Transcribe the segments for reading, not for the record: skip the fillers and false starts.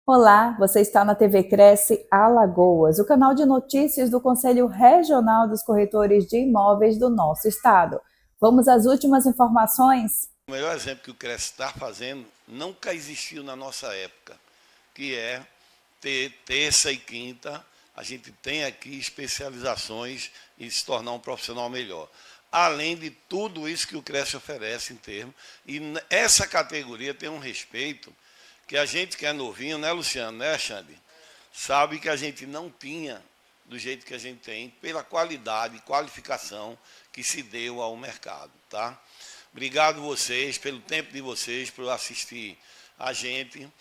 Olá, você está na TV Cresce Alagoas, o canal de notícias do Conselho Regional dos Corretores de Imóveis do nosso estado. Vamos às últimas informações? O melhor exemplo que o Cresce está fazendo nunca existiu na nossa época, que é ter terça e quinta, a gente tem aqui especializações e se tornar um profissional melhor. Além de tudo isso que o Cresce oferece em termos, e essa categoria tem um respeito que a gente que é novinho, né, Luciano, né, Xande? Sabe que a gente não tinha do jeito que a gente tem, pela qualidade e qualificação que se deu ao mercado, tá? Obrigado vocês, pelo tempo de vocês, por assistir a gente.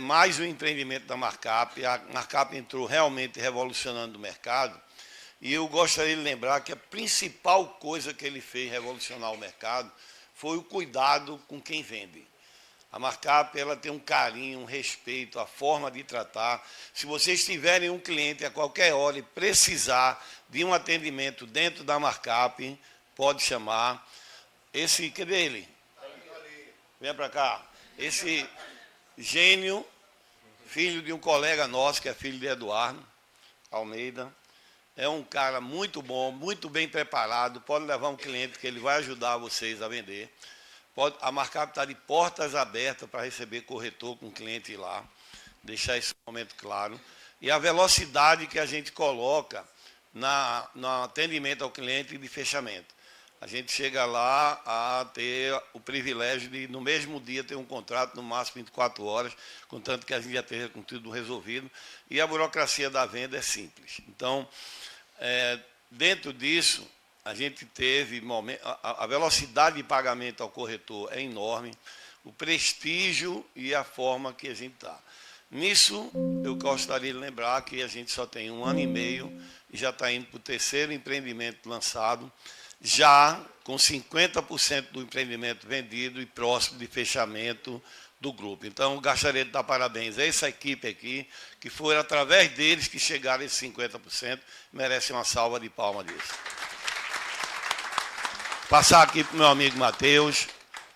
Mais um empreendimento da Markup. A Markup entrou realmente revolucionando o mercado. E eu gostaria de lembrar que a principal coisa que ele fez revolucionar o mercado foi o cuidado com quem vende. A Markup, ela tem um carinho, um respeito, a forma de tratar. Se vocês tiverem um cliente a qualquer hora e precisar de um atendimento dentro da Markup, pode chamar. Cadê ele? Vem para cá. Esse gênio, filho de um colega nosso, que é filho de Eduardo Almeida, é um cara muito bom, muito bem preparado, pode levar um cliente que ele vai ajudar vocês a vender. A Markup está de portas abertas para receber corretor com cliente lá, deixar esse momento claro. E a velocidade que a gente coloca no atendimento ao cliente e de fechamento. A gente chega lá a ter o privilégio de, no mesmo dia, ter um contrato, no máximo 24 horas, contanto que a gente já tenha com tudo resolvido. E a burocracia da venda é simples. Então, dentro disso, a gente teve a velocidade de pagamento ao corretor é enorme, o prestígio e a forma que a gente está. Nisso, eu gostaria de lembrar que a gente só tem 1 ano e meio e já está indo para o terceiro empreendimento lançado, já com 50% do empreendimento vendido e próximo de fechamento do grupo. Então, gostaria de dar parabéns a essa equipe aqui, que foi através deles que chegaram a esses 50%, merece uma salva de palmas disso. Passar aqui para o meu amigo Matheus,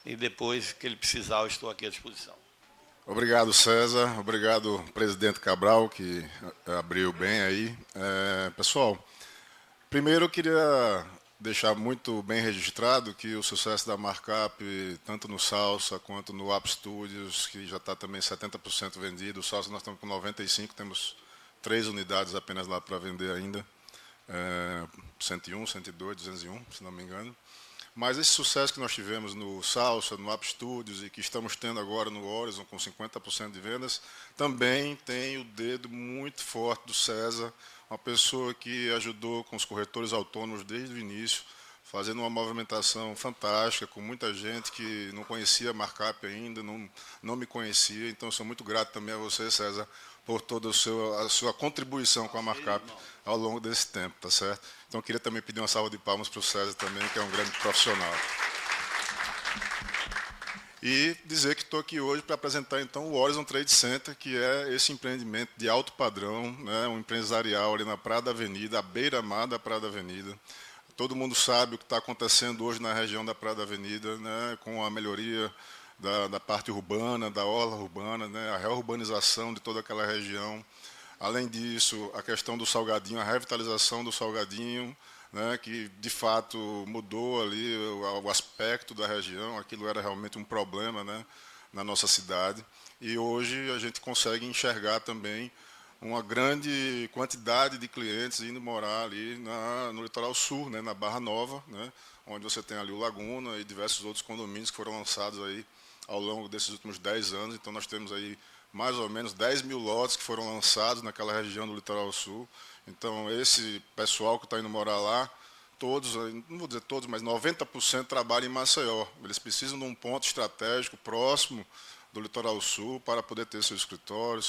e depois que ele precisar, eu estou aqui à disposição. Obrigado, César. Obrigado, presidente Cabral, que abriu bem aí. Pessoal, primeiro eu queria deixar muito bem registrado que o sucesso da Markup, tanto no Salsa quanto no App Studios, que já está também 70% vendido, o Salsa nós estamos com 95%, temos 3 unidades apenas lá para vender ainda, 101, 102, 201, se não me engano. Mas esse sucesso que nós tivemos no Salsa, no App Studios e que estamos tendo agora no Horizon com 50% de vendas, também tem o dedo muito forte do César, uma pessoa que ajudou com os corretores autônomos desde o início, fazendo uma movimentação fantástica, com muita gente que não conhecia a Markup ainda, não me conhecia. Então, sou muito grato também a você, César, por toda a sua contribuição com a Markup ao longo desse tempo, tá certo? Então, queria também pedir uma salva de palmas para o César também, que é um grande profissional. E dizer que estou aqui hoje para apresentar, então, o Horizon Trade Center, que é esse empreendimento de alto padrão, né, um empresarial ali na Praia da Avenida, à beira-mar da Praia da Avenida. Todo mundo sabe o que está acontecendo hoje na região da Praia da Avenida, né, com a melhoria da parte urbana, da orla urbana, né, a reurbanização de toda aquela região. Além disso, a questão do Salgadinho, a revitalização do Salgadinho, né, que de fato mudou ali o aspecto da região, aquilo era realmente um problema, né, na nossa cidade. E hoje a gente consegue enxergar também uma grande quantidade de clientes indo morar ali no litoral sul, né, na Barra Nova, né, onde você tem ali o Laguna e diversos outros condomínios que foram lançados aí ao longo desses últimos 10 anos. Então nós temos aí mais ou menos 10 mil lotes que foram lançados naquela região do litoral sul. Então esse pessoal que está indo morar lá, todos, não vou dizer todos, mas 90% trabalham em Maceió. Eles precisam de um ponto estratégico próximo do litoral sul para poder ter seu escritório,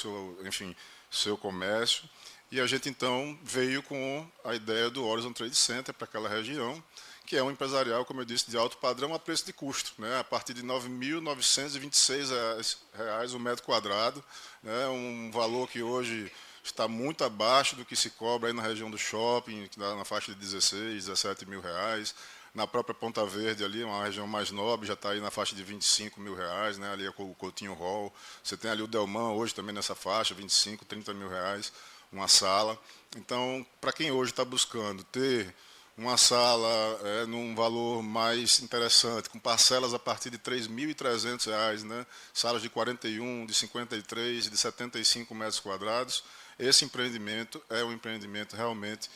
seu comércio. E a gente, então, veio com a ideia do Horizon Trade Center para aquela região, que é um empresarial, como eu disse, de alto padrão a preço de custo, né? A partir de R$ 9.926 o metro quadrado, né? Um valor que hoje está muito abaixo do que se cobra aí na região do shopping, na faixa de 16, 17 mil reais. Na própria Ponta Verde, ali, uma região mais nobre, já está aí na faixa de R$ 25 mil, né? Ali é o Coutinho Hall. Você tem ali o Delman, hoje também nessa faixa, 25, 30 mil reais, uma sala. Então, para quem hoje está buscando ter uma sala num valor mais interessante, com parcelas a partir de R$ 3.300, né? Salas de 41, de 53, de 75 metros quadrados, esse empreendimento é um empreendimento realmente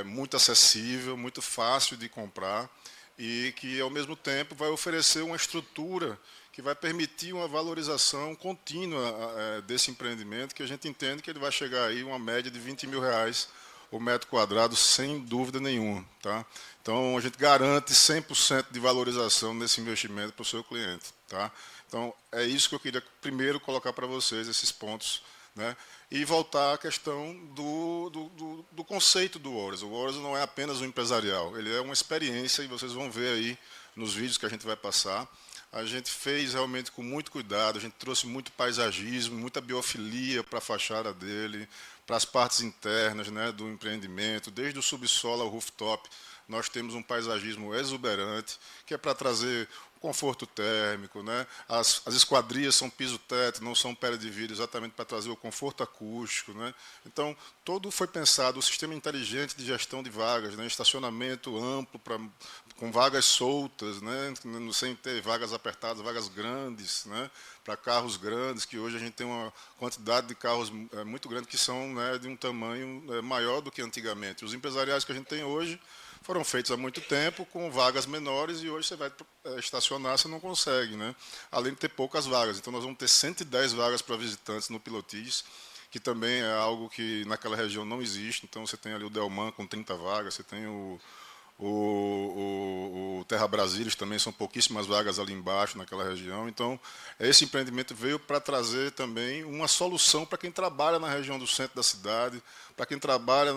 muito acessível, muito fácil de comprar e que, ao mesmo tempo, vai oferecer uma estrutura que vai permitir uma valorização contínua desse empreendimento, que a gente entende que ele vai chegar aí uma média de R$ 20 mil o metro quadrado, sem dúvida nenhuma. Tá? Então, a gente garante 100% de valorização nesse investimento para o seu cliente. Tá? Então, é isso que eu queria primeiro colocar para vocês, esses pontos, né? E voltar à questão do conceito do Horizon. O Horizon não é apenas um empresarial, ele é uma experiência, e vocês vão ver aí nos vídeos que a gente vai passar. A gente fez realmente com muito cuidado, a gente trouxe muito paisagismo, muita biofilia para a fachada dele, para as partes internas, né, do empreendimento, desde o subsolo ao rooftop. Nós temos um paisagismo exuberante, que é para trazer conforto térmico, né? As esquadrias são piso-teto, não são pele de vidro, exatamente para trazer o conforto acústico, né? Então, todo foi pensado, o sistema inteligente de gestão de vagas, né? Estacionamento amplo, com vagas soltas, né? Sem ter vagas apertadas, vagas grandes, né? Para carros grandes, que hoje a gente tem uma quantidade de carros muito grande que são, né, de um tamanho maior do que antigamente. Os empresariais que a gente tem hoje foram feitos há muito tempo, com vagas menores, e hoje você vai estacionar, você não consegue, né? Além de ter poucas vagas. Então, nós vamos ter 110 vagas para visitantes no Pilotis, que também é algo que naquela região não existe. Então, você tem ali o Delman com 30 vagas, você tem o Terra Brasília também, são pouquíssimas vagas ali embaixo, naquela região. Então, esse empreendimento veio para trazer também uma solução para quem trabalha na região do centro da cidade, para quem trabalha,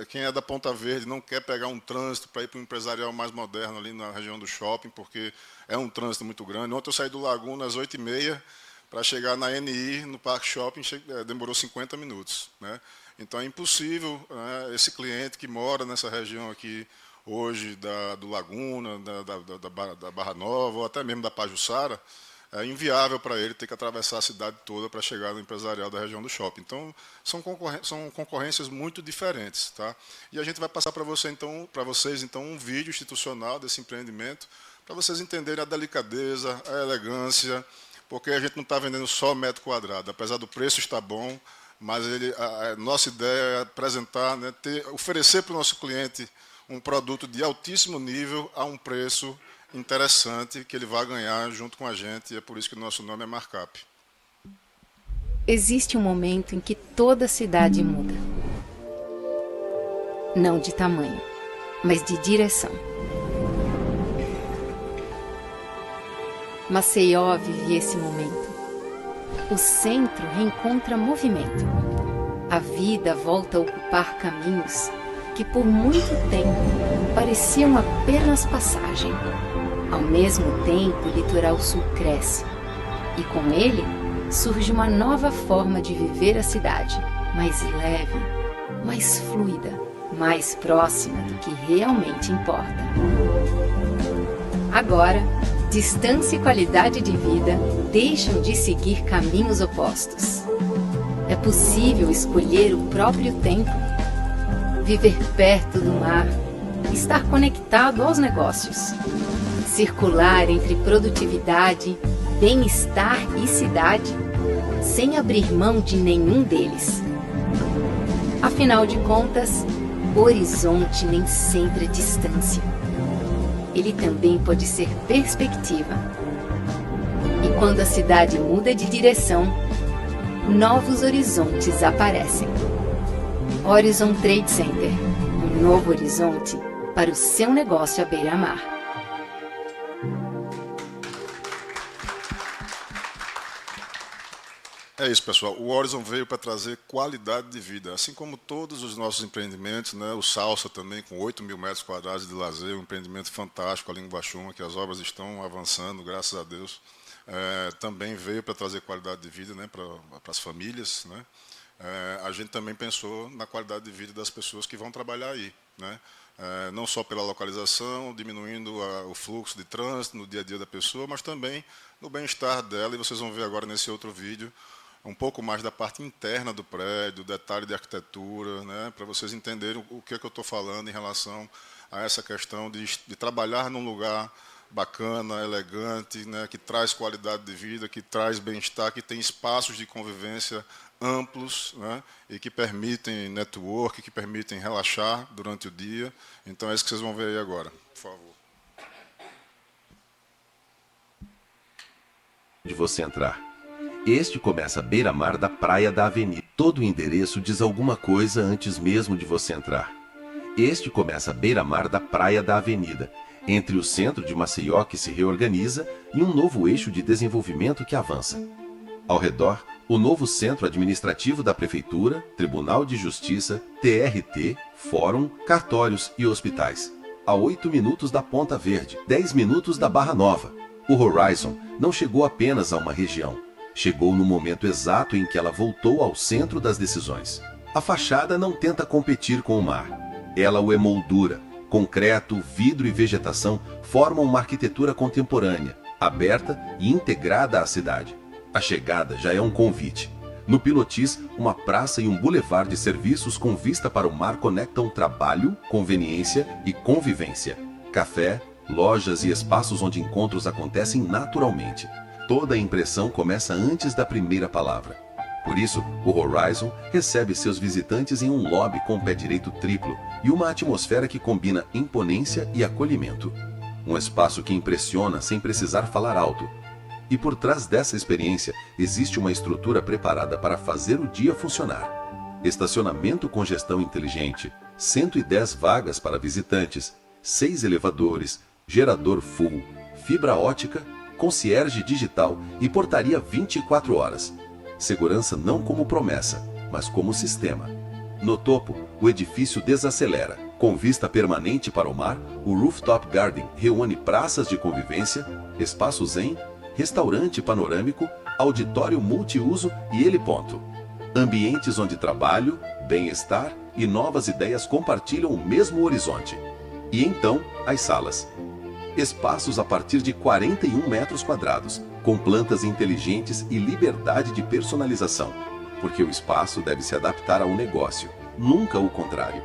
quem é da Ponta Verde, não quer pegar um trânsito para ir para um empresarial mais moderno ali na região do shopping, porque é um trânsito muito grande. Ontem eu saí do Laguna às 8h30, para chegar na NI, no Parque Shopping, demorou 50 minutos. Né? Então, é impossível, né, esse cliente que mora nessa região aqui, hoje do Laguna, da Barra Nova, ou até mesmo da Pajuçara, é inviável para ele ter que atravessar a cidade toda para chegar no empresarial da região do shopping. Então, são concorrências muito diferentes. Tá? E a gente vai passar para vocês, então, um vídeo institucional desse empreendimento, para vocês entenderem a delicadeza, a elegância, porque a gente não está vendendo só metro quadrado, apesar do preço estar bom, mas a nossa ideia é apresentar, né, oferecer para o nosso cliente um produto de altíssimo nível a um preço interessante que ele vai ganhar junto com a gente, e é por isso que o nosso nome é Markup. Existe um momento em que toda cidade muda. Não de tamanho, mas de direção. Maceió vive esse momento. O centro reencontra movimento. A vida volta a ocupar caminhos que por muito tempo pareciam apenas passagem. Ao mesmo tempo, o litoral sul cresce, e com ele surge uma nova forma de viver a cidade, mais leve, mais fluida, mais próxima do que realmente importa. Agora, distância e qualidade de vida deixam de seguir caminhos opostos. É possível escolher o próprio tempo, viver perto do mar, estar conectado aos negócios, circular entre produtividade, bem-estar e cidade, sem abrir mão de nenhum deles. Afinal de contas, horizonte nem sempre é distância. Ele também pode ser perspectiva. E quando a cidade muda de direção, novos horizontes aparecem. Horizon Trade Center, um novo horizonte para o seu negócio à beira-mar. É isso, pessoal. O Horizon veio para trazer qualidade de vida, assim como todos os nossos empreendimentos, né? O Salsa também, com 8 mil metros quadrados de lazer, um empreendimento fantástico ali em Guaxuma, que as obras estão avançando, graças a Deus. Também veio para trazer qualidade de vida, né, para as famílias, né? A gente também pensou na qualidade de vida das pessoas que vão trabalhar aí, né? não só pela localização, diminuindo o fluxo de trânsito no dia a dia da pessoa, mas também no bem-estar dela. E vocês vão ver agora nesse outro vídeo um pouco mais da parte interna do prédio, detalhe de arquitetura, né, para vocês entenderem o que é que eu estou falando em relação a essa questão de trabalhar num lugar bacana, elegante, né, que traz qualidade de vida, que traz bem-estar, que tem espaços de convivência amplos, né, e que permitem network, que permitem relaxar durante o dia. Então é isso que vocês vão ver aí agora, por favor. De você entrar. Este começa à beira-mar da praia da avenida. Todo o endereço diz alguma coisa antes mesmo de você entrar. Este começa à beira-mar da praia da avenida, entre o centro de Maceió que se reorganiza e um novo eixo de desenvolvimento que avança. Ao redor, o novo centro administrativo da Prefeitura, Tribunal de Justiça, TRT, Fórum, cartórios e hospitais. A 8 minutos da Ponta Verde, 10 minutos da Barra Nova. O Horizon não chegou apenas a uma região. Chegou no momento exato em que ela voltou ao centro das decisões. A fachada não tenta competir com o mar. Ela o emoldura. Concreto, vidro e vegetação formam uma arquitetura contemporânea, aberta e integrada à cidade. A chegada já é um convite. No Pilotis, uma praça e um bulevar de serviços com vista para o mar conectam trabalho, conveniência e convivência. Café, lojas e espaços onde encontros acontecem naturalmente. Toda a impressão começa antes da primeira palavra. Por isso, o Horizon recebe seus visitantes em um lobby com pé direito triplo e uma atmosfera que combina imponência e acolhimento. Um espaço que impressiona sem precisar falar alto. E por trás dessa experiência, existe uma estrutura preparada para fazer o dia funcionar. Estacionamento com gestão inteligente, 110 vagas para visitantes, 6 elevadores, gerador full, fibra ótica, concierge digital e portaria 24 horas. Segurança não como promessa, mas como sistema. No topo, o edifício desacelera. Com vista permanente para o mar, o Rooftop Garden reúne praças de convivência, espaço zen, restaurante panorâmico, auditório multiuso e heliponto. Ambientes onde trabalho, bem-estar e novas ideias compartilham o mesmo horizonte. E então, as salas. Espaços a partir de 41 metros quadrados, com plantas inteligentes e liberdade de personalização, porque o espaço deve se adaptar ao negócio, nunca o contrário.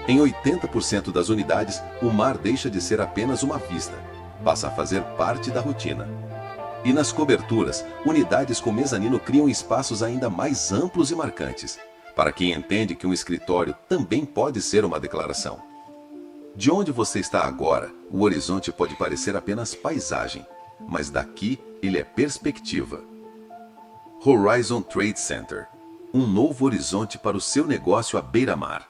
Em 80% das unidades, o mar deixa de ser apenas uma vista, passa a fazer parte da rotina. E nas coberturas, unidades com mezanino criam espaços ainda mais amplos e marcantes, para quem entende que um escritório também pode ser uma declaração. De onde você está agora, o horizonte pode parecer apenas paisagem, mas daqui ele é perspectiva. Horizon Trade Center, um novo horizonte para o seu negócio à beira-mar.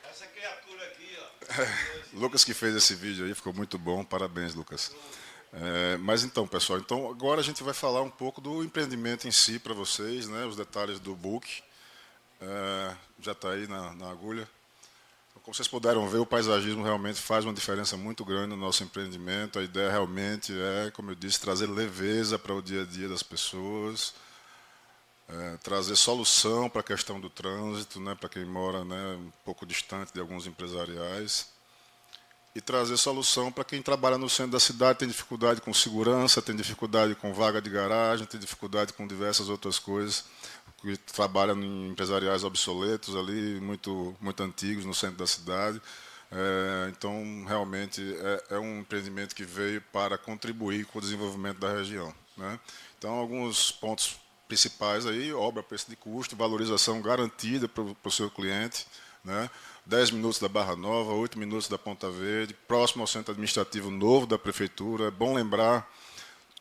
Essa criatura aqui, ó. Lucas que fez esse vídeo aí, ficou muito bom, parabéns, Lucas. Mas então, pessoal, agora a gente vai falar um pouco do empreendimento em si para vocês, né, os detalhes do book. Já está aí na agulha. Como vocês puderam ver, o paisagismo realmente faz uma diferença muito grande no nosso empreendimento. A ideia realmente é, como eu disse, trazer leveza para o dia a dia das pessoas, trazer solução para a questão do trânsito, né, para quem mora, né, um pouco distante de alguns empresariais, e trazer solução para quem trabalha no centro da cidade, tem dificuldade com segurança, tem dificuldade com vaga de garagem, tem dificuldade com diversas outras coisas, que trabalha em empresariais obsoletos ali, muito antigos no centro da cidade. Então, realmente, é um empreendimento que veio para contribuir com o desenvolvimento da região, né? Então, alguns pontos principais aí: obra, preço de custo, valorização garantida para o seu cliente, né? 10 minutos da Barra Nova, 8 minutos da Ponta Verde, próximo ao centro administrativo novo da Prefeitura. É bom lembrar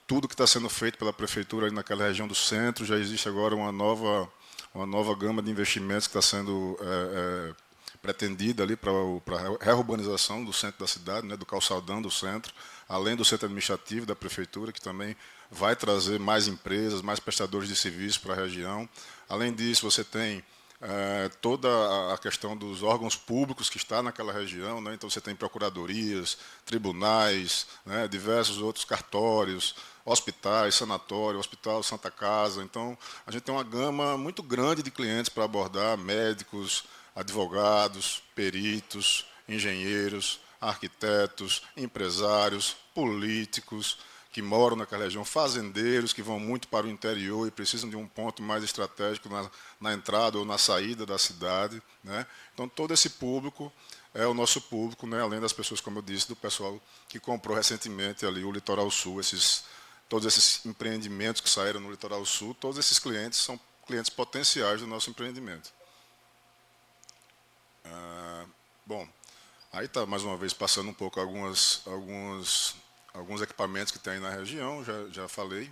tudo que está sendo feito pela Prefeitura ali naquela região do centro. Já existe agora uma nova gama de investimentos que está sendo pretendida ali para a reurbanização do centro da cidade, né, do calçadão do centro, além do centro administrativo da Prefeitura, que também vai trazer mais empresas, mais prestadores de serviço para a região. Além disso, você tem toda a questão dos órgãos públicos que está naquela região, né? Então você tem procuradorias, tribunais, né? Diversos outros cartórios, hospitais, sanatório, Hospital Santa Casa. Então a gente tem uma gama muito grande de clientes para abordar: médicos, advogados, peritos, engenheiros, arquitetos, empresários, políticos que moram naquela região, fazendeiros que vão muito para o interior e precisam de um ponto mais estratégico na entrada ou na saída da cidade, né? Então, todo esse público é o nosso público, né? Além das pessoas, como eu disse, do pessoal que comprou recentemente ali o Litoral Sul, todos esses empreendimentos que saíram no Litoral Sul, todos esses clientes são clientes potenciais do nosso empreendimento. Bom, aí está, mais uma vez, passando um pouco alguns equipamentos que tem aí na região, já falei.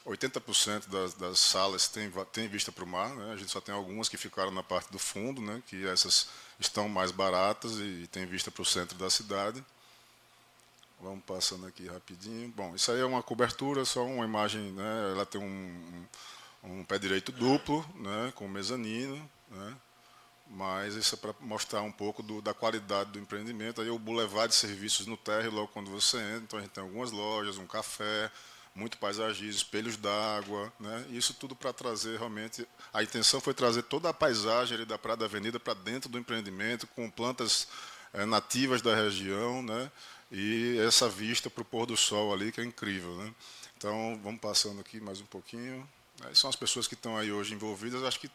80% das salas tem vista para o mar, né? A gente só tem algumas que ficaram na parte do fundo, né? Que essas estão mais baratas e tem vista para o centro da cidade. Vamos passando aqui rapidinho. Bom, isso aí é uma cobertura, só uma imagem, né? Ela tem um pé direito duplo, né? Com mezanino, né? Mas isso é para mostrar um pouco da qualidade do empreendimento. Aí o boulevard de serviços no térreo, logo quando você entra, então a gente tem algumas lojas, um café, muito paisagismo, espelhos d'água, né? Isso tudo para trazer realmente... A intenção foi trazer toda a paisagem ali da Praia da Avenida para dentro do empreendimento, com plantas nativas da região, né? E essa vista para o pôr do sol ali, que é incrível, né? Então, vamos passando aqui mais um pouquinho. São as pessoas que estão aí hoje envolvidas, acho que...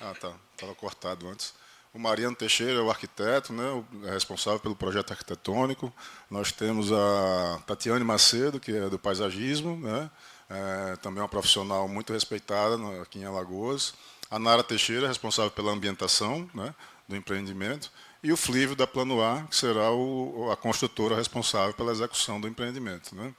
estava cortado antes. O Mariano Teixeira é o arquiteto, né, é responsável pelo projeto arquitetônico. Nós temos a Tatiane Macedo, que é do paisagismo, né, também é uma profissional muito respeitada aqui em Alagoas. A Nara Teixeira, responsável pela ambientação, né, do empreendimento. E o Flívio da Plano A, que será a construtora responsável pela execução do empreendimento, né.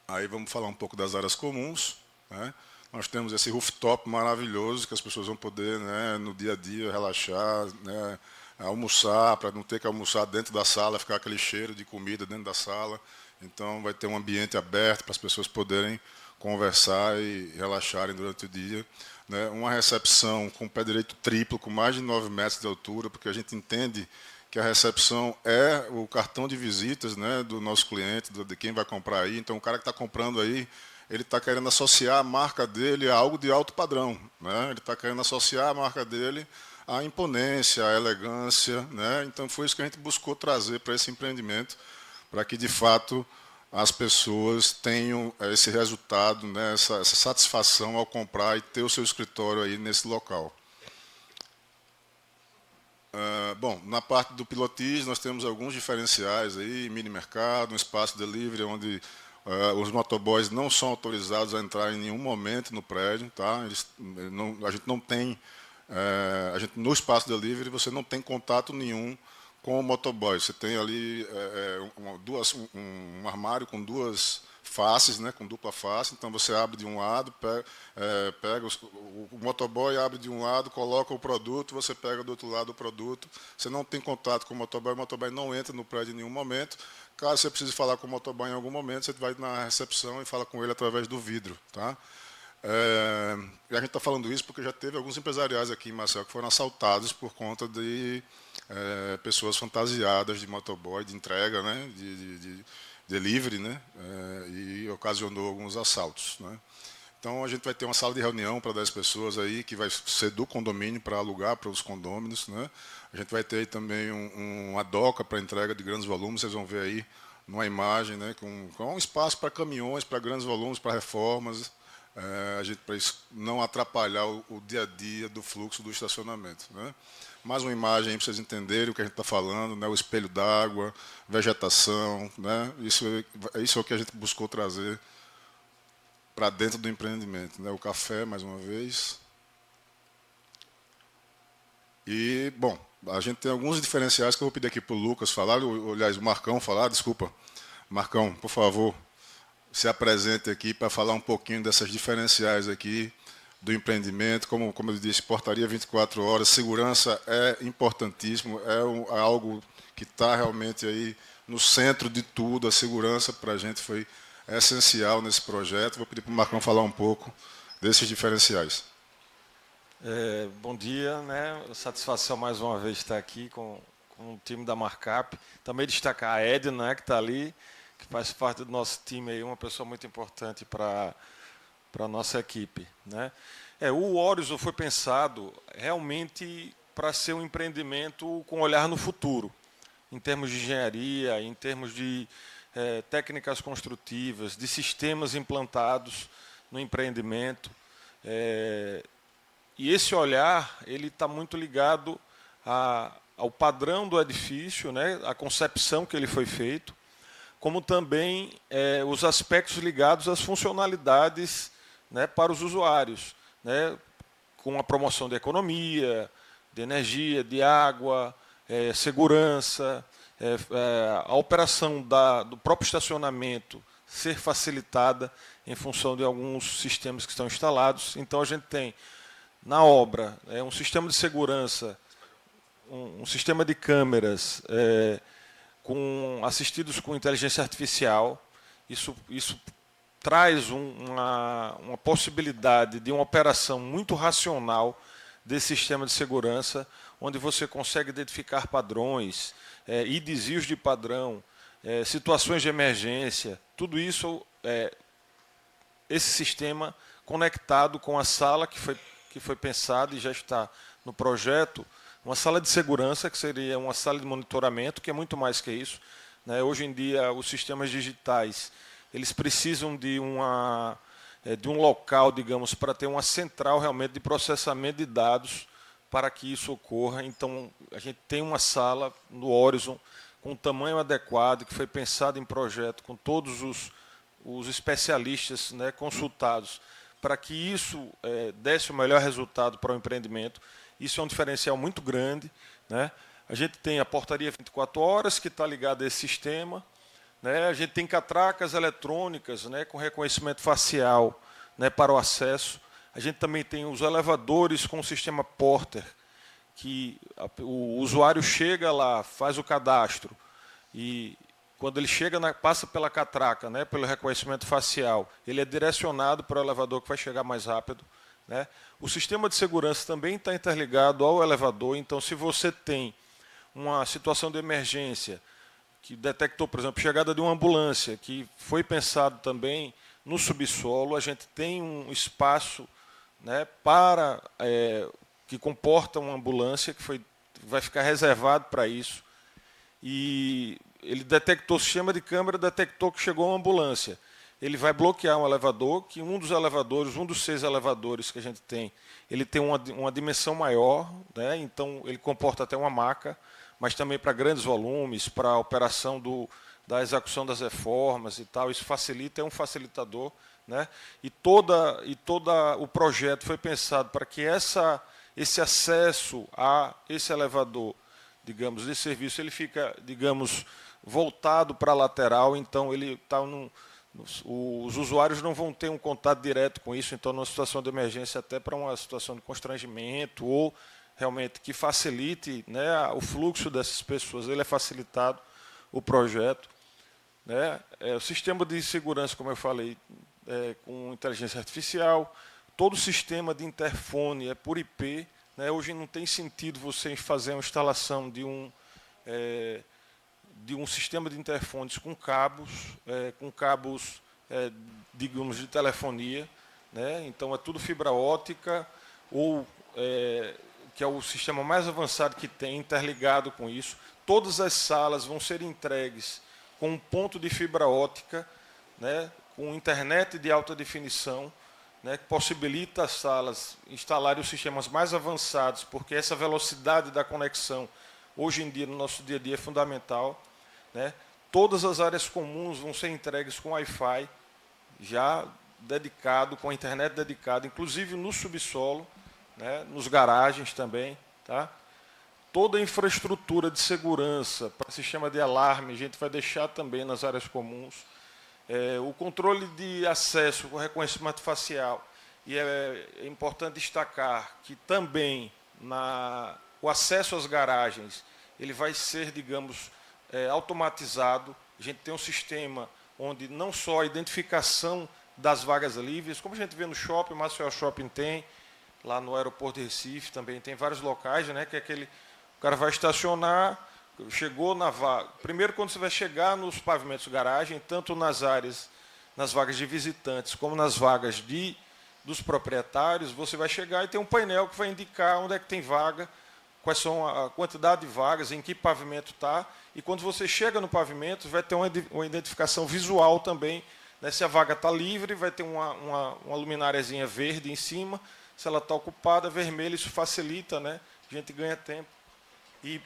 Aí vamos falar um pouco das áreas comuns, né? Nós temos esse rooftop maravilhoso que as pessoas vão poder, né, no dia a dia, relaxar, né, almoçar, para não ter que almoçar dentro da sala, ficar aquele cheiro de comida dentro da sala. Então, vai ter um ambiente aberto para as pessoas poderem conversar e relaxarem durante o dia, né? Uma recepção com pé direito triplo, com mais de 9 metros de altura, porque a gente entende que a recepção é o cartão de visitas, né, do nosso cliente, de quem vai comprar aí. Então, o cara que está comprando aí, ele está querendo associar a marca dele a algo de alto padrão, né? Ele está querendo associar a marca dele à imponência, à elegância, né? Então, foi isso que a gente buscou trazer para esse empreendimento, para que, de fato, as pessoas tenham esse resultado, né? essa satisfação ao comprar e ter o seu escritório aí nesse local. Bom, na parte do pilotis, nós temos alguns diferenciais aí, mini mercado, um espaço delivery onde os motoboys não são autorizados a entrar em nenhum momento no prédio, tá? A gente não tem, no espaço delivery você não tem contato nenhum com o motoboy. Você tem ali um armário com duas faces, né, com dupla face. Então você abre de um lado, pega o motoboy abre de um lado, coloca o produto, você pega do outro lado o produto. Você não tem contato com o motoboy não entra no prédio em nenhum momento. Caso você precise falar com o motoboy em algum momento, você vai na recepção e fala com ele através do vidro, tá? E a gente está falando isso porque já teve alguns empresariais aqui em Maceió que foram assaltados por conta de pessoas fantasiadas de motoboy, de entrega, né, de delivery, né, e ocasionou alguns assaltos, né. Então a gente vai ter uma sala de reunião para 10 pessoas aí, que vai ser do condomínio para alugar para os condôminos, né. A gente vai ter aí também uma doca para entrega de grandes volumes, vocês vão ver aí numa imagem, né, com um espaço para caminhões, para grandes volumes, para reformas, para não atrapalhar o dia a dia do fluxo do estacionamento, né. Mais uma imagem para vocês entenderem o que a gente está falando, né, o espelho d'água, vegetação, né, isso é o que a gente buscou trazer para dentro do empreendimento, né, o café, mais uma vez. E, bom, a gente tem alguns diferenciais que eu vou pedir aqui para o Lucas falar, aliás, o Marcão falar, desculpa. Marcão, por favor, se apresente aqui para falar um pouquinho dessas diferenciais aqui do empreendimento. Como eu disse, portaria 24 horas, segurança é importantíssimo, é algo que está realmente aí no centro de tudo. A segurança para a gente foi essencial nesse projeto. Vou pedir para o Marcão falar um pouco desses diferenciais. Bom dia, né? Satisfação mais uma vez estar aqui com o time da Markup. Também destacar a Edna, né, que está ali, que faz parte do nosso time aí, uma pessoa muito importante para a nossa equipe, né? O Horizon foi pensado realmente para ser um empreendimento com olhar no futuro, em termos de engenharia, em termos de técnicas construtivas, de sistemas implantados no empreendimento. E esse olhar ele está muito ligado ao padrão do edifício, né, a concepção que ele foi feito, como também os aspectos ligados às funcionalidades, né, para os usuários, né, com a promoção de economia, de energia, de água, segurança, a operação do próprio estacionamento ser facilitada em função de alguns sistemas que estão instalados. Então, a gente tem, na obra, um sistema de segurança, um sistema de câmeras assistidos com inteligência artificial. Isso traz uma possibilidade de uma operação muito racional desse sistema de segurança, onde você consegue identificar padrões e desvios de padrão, situações de emergência, tudo isso, esse sistema conectado com a sala que foi pensada e já está no projeto, uma sala de segurança, que seria uma sala de monitoramento, que é muito mais que isso, né? Hoje em dia, os sistemas digitais eles precisam de um local, digamos, para ter uma central realmente de processamento de dados para que isso ocorra. Então, a gente tem uma sala no Horizon com um tamanho adequado, que foi pensado em projeto, com todos os especialistas, né, consultados, para que isso desse o melhor resultado para o empreendimento. Isso é um diferencial muito grande, né? A gente tem a portaria 24 horas, que está ligada a esse sistema, né? A gente tem catracas eletrônicas, né, com reconhecimento facial, né, para o acesso. A gente também tem os elevadores com o sistema Porter, que o usuário chega lá, faz o cadastro, e quando ele chega, passa pela catraca, né, pelo reconhecimento facial, ele é direcionado para o elevador que vai chegar mais rápido, né? O sistema de segurança também está interligado ao elevador, então se você tem uma situação de emergência, que detectou, por exemplo, chegada de uma ambulância, que foi pensado também no subsolo, a gente tem um espaço, né, que comporta uma ambulância, que vai ficar reservado para isso. E ele detectou, o sistema de câmera detectou que chegou uma ambulância. Ele vai bloquear um elevador, que um dos 6 elevadores que a gente tem, ele tem uma dimensão maior, né, então ele comporta até uma maca, mas também para grandes volumes, para a operação da execução das reformas e tal. Isso facilita, é um facilitador, né? E todo o projeto foi pensado para que esse acesso a esse elevador, digamos, de serviço, ele fica, digamos, voltado para a lateral, então ele está os usuários não vão ter um contato direto com isso, então numa situação de emergência, até para uma situação de constrangimento ou realmente que facilite, né, o fluxo dessas pessoas, ele é facilitado, o projeto, né? O sistema de segurança, como eu falei, com inteligência artificial, todo o sistema de interfone é por IP, né? Hoje não tem sentido você fazer uma instalação de um sistema de interfones com cabos, digamos, de telefonia, né? Então é tudo fibra ótica ou que é o sistema mais avançado que tem, interligado com isso. Todas as salas vão ser entregues com um ponto de fibra ótica, né, com internet de alta definição, né, que possibilita as salas instalarem os sistemas mais avançados, porque essa velocidade da conexão, hoje em dia, no nosso dia a dia, é fundamental, né? Todas as áreas comuns vão ser entregues com Wi-Fi, já dedicado, com a internet dedicada, inclusive no subsolo, né, nos garagens também, tá? Toda a infraestrutura de segurança para sistema de alarme a gente vai deixar também nas áreas comuns. O controle de acesso com reconhecimento facial, e é importante destacar que também o acesso às garagens ele vai ser, digamos, automatizado. A gente tem um sistema onde não só a identificação das vagas livres, como a gente vê no shopping, o Maceió Shopping tem, lá no aeroporto de Recife também tem vários locais, né, que é aquele, o cara vai estacionar, chegou na vaga. Primeiro, quando você vai chegar nos pavimentos de garagem, tanto nas áreas, nas vagas de visitantes, como nas vagas dos proprietários, você vai chegar e tem um painel que vai indicar onde é que tem vaga, quais são a quantidade de vagas, em que pavimento está, e quando você chega no pavimento, vai ter uma identificação visual também, né, se a vaga está livre, vai ter uma lumináriazinha verde em cima, se ela está ocupada, vermelha, isso facilita, né, a gente ganha tempo. E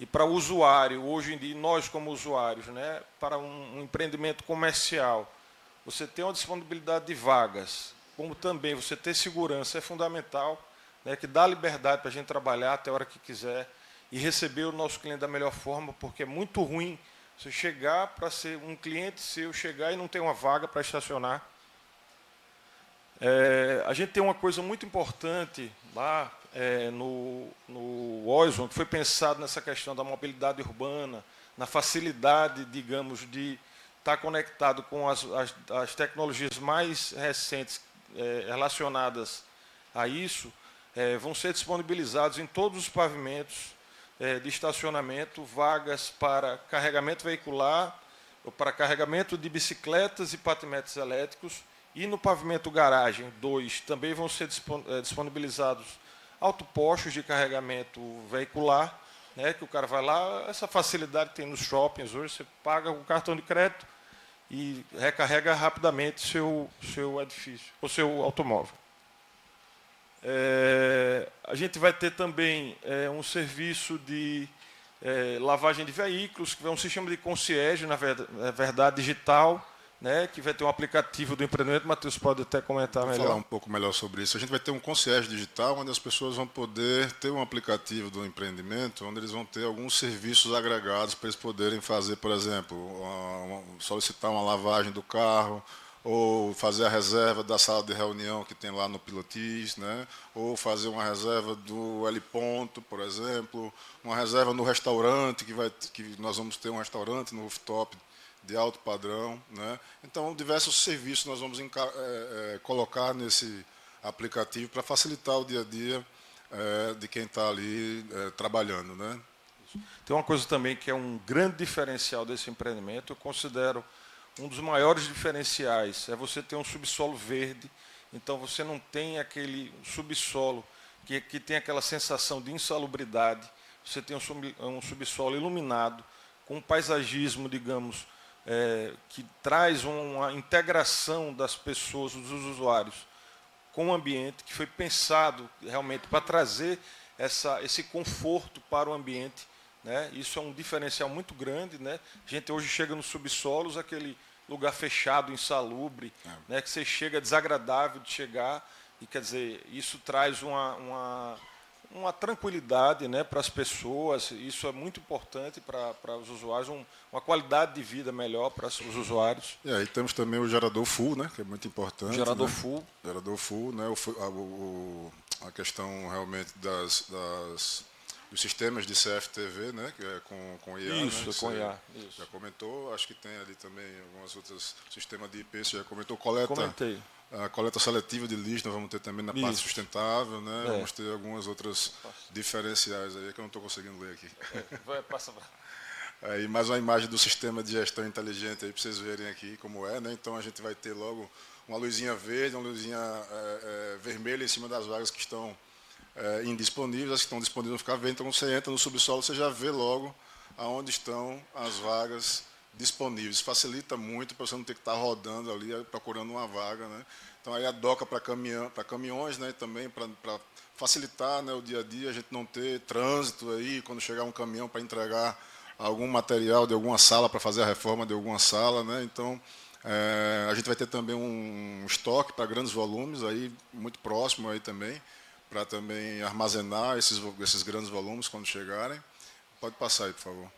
para o usuário, hoje em dia, nós como usuários, né, para um empreendimento comercial, você ter uma disponibilidade de vagas, como também você ter segurança é fundamental, né, que dá liberdade para a gente trabalhar até a hora que quiser e receber o nosso cliente da melhor forma, porque é muito ruim você chegar para ser um cliente seu, chegar e não ter uma vaga para estacionar. A gente tem uma coisa muito importante lá no Oizon, que foi pensado nessa questão da mobilidade urbana, na facilidade, digamos, de estar conectado com as tecnologias mais recentes relacionadas a isso, vão ser disponibilizados em todos os pavimentos de estacionamento vagas para carregamento veicular, ou para carregamento de bicicletas e patinetes elétricos, e no pavimento garagem 2 também vão ser disponibilizados autopostos de carregamento veicular, né, que o cara vai lá, essa facilidade que tem nos shoppings hoje, você paga com cartão de crédito e recarrega rapidamente seu edifício, o seu automóvel. A gente vai ter também um serviço de lavagem de veículos, que é um sistema de concierge, na verdade, digital, né, que vai ter um aplicativo do empreendimento. Matheus pode até comentar melhor. Vou falar um pouco melhor sobre isso. A gente vai ter um concierge digital, onde as pessoas vão poder ter um aplicativo do empreendimento, onde eles vão ter alguns serviços agregados para eles poderem fazer, por exemplo, solicitar uma lavagem do carro, ou fazer a reserva da sala de reunião que tem lá no Pilates, né? Ou fazer uma reserva do L ponto, por exemplo, uma reserva no restaurante, que nós vamos ter um restaurante no rooftop de alto padrão, né? Então, diversos serviços nós vamos colocar nesse aplicativo para facilitar o dia a dia de quem está ali trabalhando, né? Tem uma coisa também que é um grande diferencial desse empreendimento, eu considero um dos maiores diferenciais, é você ter um subsolo verde, então você não tem aquele subsolo que tem aquela sensação de insalubridade, você tem um subsolo iluminado, com um paisagismo, digamos, que traz uma integração das pessoas, dos usuários, com o ambiente, que foi pensado realmente para trazer esse conforto para o ambiente, né? Isso é um diferencial muito grande, né? A gente hoje chega nos subsolos, aquele lugar fechado, insalubre, né? Que você chega desagradável de chegar, e quer dizer, isso traz uma tranquilidade, né, para as pessoas, isso é muito importante para os usuários, uma qualidade de vida melhor para os usuários. E aí temos também o gerador full, né, que é muito importante. O gerador né? full. Gerador full, né, a questão realmente dos sistemas de CFTV, né, que é com IA. Isso, né, com IA. Isso. Já comentou, acho que tem ali também algumas outras sistemas de IP, você já comentou, coleta. Comentei. A coleta seletiva de lixo nós vamos ter também na parte sustentável, né? Vamos ter algumas outras diferenciais aí que eu não estou conseguindo ler aqui. Passa pra... Aí mais uma imagem do sistema de gestão inteligente aí para vocês verem aqui como é, né? Então a gente vai ter logo uma luzinha verde, uma luzinha vermelha em cima das vagas que estão indisponíveis, as que estão disponíveis vão ficar verdes. Então você entra no subsolo, você já vê logo aonde estão as vagas disponíveis. Facilita muito para você não ter que estar rodando ali procurando uma vaga, né? Então aí a doca para caminhões, né? Também para facilitar, né, o dia a dia, a gente não ter trânsito aí quando chegar um caminhão para entregar algum material de alguma sala para fazer a reforma de alguma sala, né? Então a gente vai ter também um estoque para grandes volumes aí muito próximo aí também para também armazenar esses grandes volumes quando chegarem. Pode passar aí, por favor.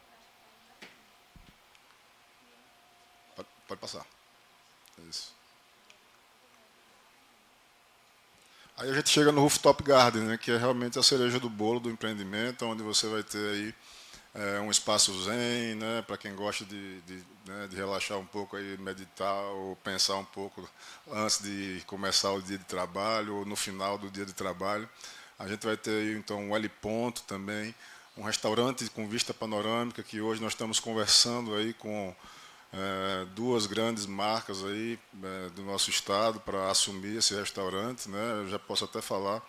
Pode passar. Isso. Aí a gente chega no Rooftop Garden, né, que é realmente a cereja do bolo do empreendimento, onde você vai ter aí um espaço zen, né, para quem gosta de relaxar um pouco, aí, meditar ou pensar um pouco antes de começar o dia de trabalho ou no final do dia de trabalho. A gente vai ter aí, então, um heliponto também, um restaurante com vista panorâmica, que hoje nós estamos conversando aí com duas grandes marcas aí do nosso estado para assumir esse restaurante, né? Eu já posso até falar.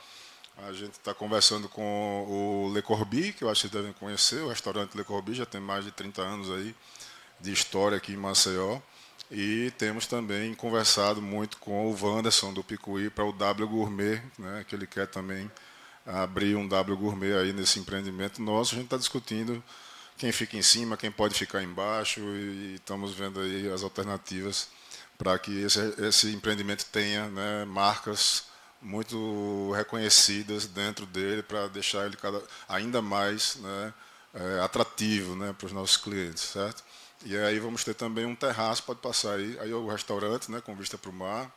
A gente está conversando com o Le Corbusier, que eu acho que vocês devem conhecer. O restaurante Le Corbusier já tem mais de 30 anos aí de história aqui em Maceió. E temos também conversado muito com o Wanderson do Picuí para o W Gourmet, né, que ele quer também abrir um W Gourmet aí nesse empreendimento nosso. A gente está discutindo quem fica em cima, quem pode ficar embaixo, e estamos vendo aí as alternativas para que esse empreendimento tenha, né, marcas muito reconhecidas dentro dele, para deixar ele ainda mais, né, atrativo, né, para os nossos clientes, certo? E aí vamos ter também um terraço, pode passar aí o restaurante, né, com vista para o mar.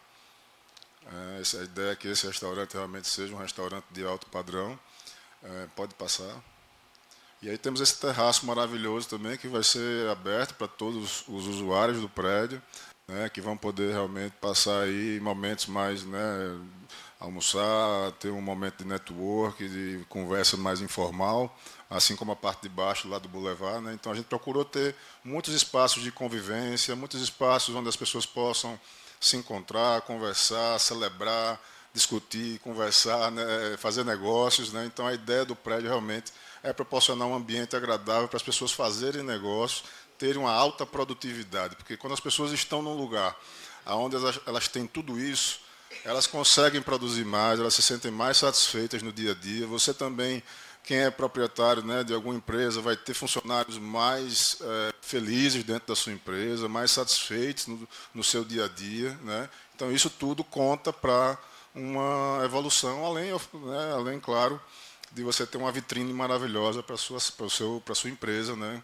A ideia é que esse restaurante realmente seja um restaurante de alto padrão. Pode passar. E aí temos esse terraço maravilhoso também, que vai ser aberto para todos os usuários do prédio, né, que vão poder realmente passar aí momentos mais, né, almoçar, ter um momento de network, de conversa mais informal, assim como a parte de baixo lá do Boulevard, né? Então a gente procurou ter muitos espaços de convivência, muitos espaços onde as pessoas possam se encontrar, conversar, celebrar, discutir, conversar, né, fazer negócios, né? Então a ideia do prédio realmente é proporcionar um ambiente agradável para as pessoas fazerem negócios, terem uma alta produtividade, porque quando as pessoas estão num lugar onde elas têm tudo isso, elas conseguem produzir mais, elas se sentem mais satisfeitas no dia a dia. Você também, quem é proprietário, né, de alguma empresa, vai ter funcionários mais felizes dentro da sua empresa, mais satisfeitos no seu dia a dia, né? Então isso tudo conta para uma evolução, além, claro, de você ter uma vitrine maravilhosa para a sua empresa, né,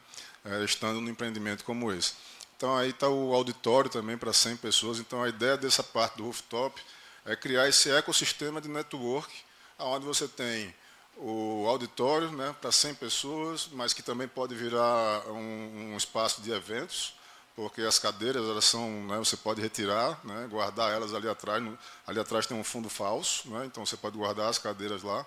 estando num empreendimento como esse. Então aí está o auditório também para 100 pessoas. Então a ideia dessa parte do rooftop é criar esse ecossistema de network, onde você tem o auditório, né, para 100 pessoas, mas que também pode virar um espaço de eventos, porque as cadeiras, elas são, né, você pode retirar, né, guardar elas ali atrás. Ali atrás tem um fundo falso, né, então você pode guardar as cadeiras lá.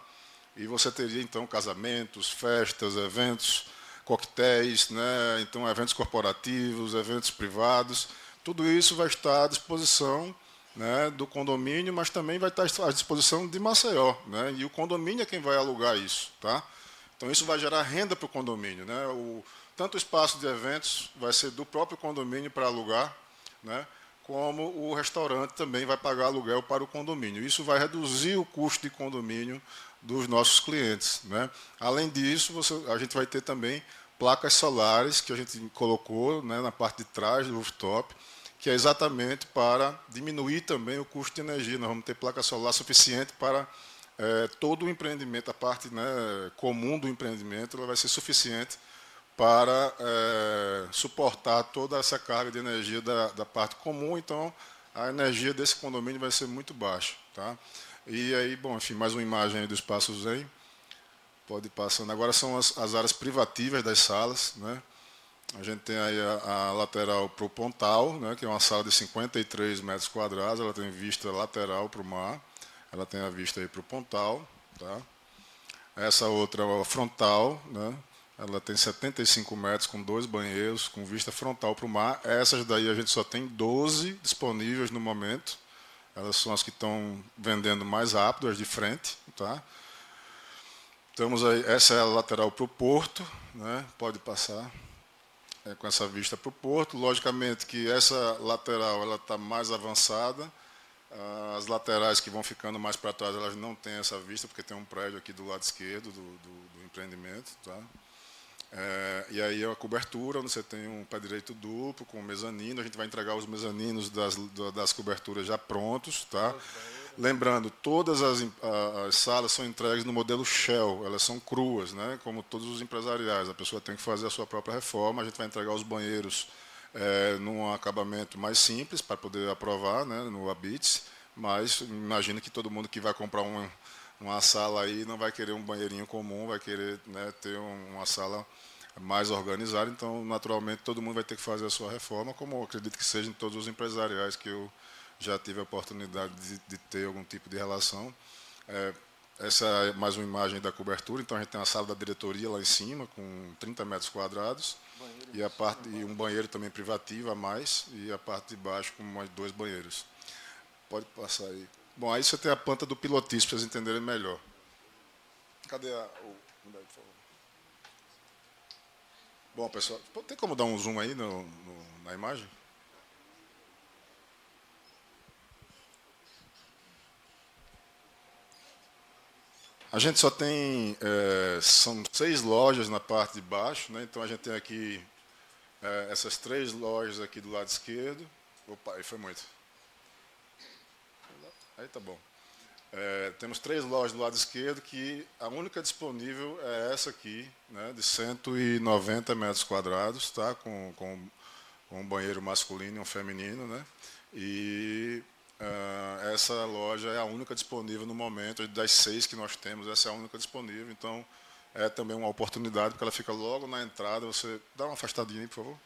E você teria, então, casamentos, festas, eventos, coquetéis, né, então eventos corporativos, eventos privados. Tudo isso vai estar à disposição, né, do condomínio, mas também vai estar à disposição de Maceió, né, e o condomínio é quem vai alugar isso, tá? Então isso vai gerar renda para o condomínio, né? Tanto o espaço de eventos vai ser do próprio condomínio para alugar, né, como o restaurante também vai pagar aluguel para o condomínio. Isso vai reduzir o custo de condomínio dos nossos clientes, né? Além disso, a gente vai ter também placas solares que a gente colocou, né, na parte de trás do rooftop, que é exatamente para diminuir também o custo de energia. Nós vamos ter placa solar suficiente para todo o empreendimento, a parte, né, comum do empreendimento, ela vai ser suficiente para suportar toda essa carga de energia da parte comum. Então, a energia desse condomínio vai ser muito baixa, tá? E aí, bom, enfim, mais uma imagem aí do espaço Zen. Pode ir passando. Agora são as áreas privativas das salas, né? A gente tem aí a lateral para o Pontal, né, que é uma sala de 53 metros quadrados, ela tem vista lateral para o mar, ela tem a vista aí para o Pontal, tá? Essa outra é a frontal, né, ela tem 75 metros com 2 banheiros, com vista frontal para o mar. Essas daí a gente só tem 12 disponíveis no momento, elas são as que estão vendendo mais rápido, as de frente, tá? Temos aí, essa é a lateral para o porto, né, pode passar. Com essa vista para o porto. Logicamente que essa lateral ela está mais avançada, as laterais que vão ficando mais para trás, elas não têm essa vista, porque tem um prédio aqui do lado esquerdo do empreendimento, tá? E aí é a cobertura, onde você tem um pé direito duplo, com mezanino. A gente vai entregar os mezaninos das coberturas já prontos, tá? Lembrando, todas as salas são entregues no modelo Shell, elas são cruas, né, como todos os empresariais. A pessoa tem que fazer a sua própria reforma. A gente vai entregar os banheiros num acabamento mais simples, para poder aprovar, né, no Habite, mas imagino que todo mundo que vai comprar uma sala aí não vai querer um banheirinho comum, vai querer, né, ter uma sala mais organizado, então, naturalmente, todo mundo vai ter que fazer a sua reforma, como eu acredito que seja em todos os empresariais que eu já tive a oportunidade de ter algum tipo de relação. Essa é mais uma imagem da cobertura, então a gente tem a sala da diretoria lá em cima, com 30 metros quadrados, e um banheiro também privativo a mais, e a parte de baixo com mais 2 banheiros. Pode passar aí. Bom, aí você tem a planta do pilotis, para vocês entenderem melhor. Cadê por favor? Bom, pessoal, tem como dar um zoom aí na imagem? A gente só tem, são 6 lojas na parte de baixo, né? Então a gente tem aqui essas 3 lojas aqui do lado esquerdo. Opa, aí foi muito. Aí tá bom. Temos 3 lojas do lado esquerdo, que a única disponível é essa aqui, né, de 190 metros quadrados, tá, com um banheiro masculino e um feminino, né, e essa loja é a única disponível no momento, das 6 que nós temos, essa é a única disponível, então é também uma oportunidade, porque ela fica logo na entrada. Você dá uma afastadinha aí, por favor.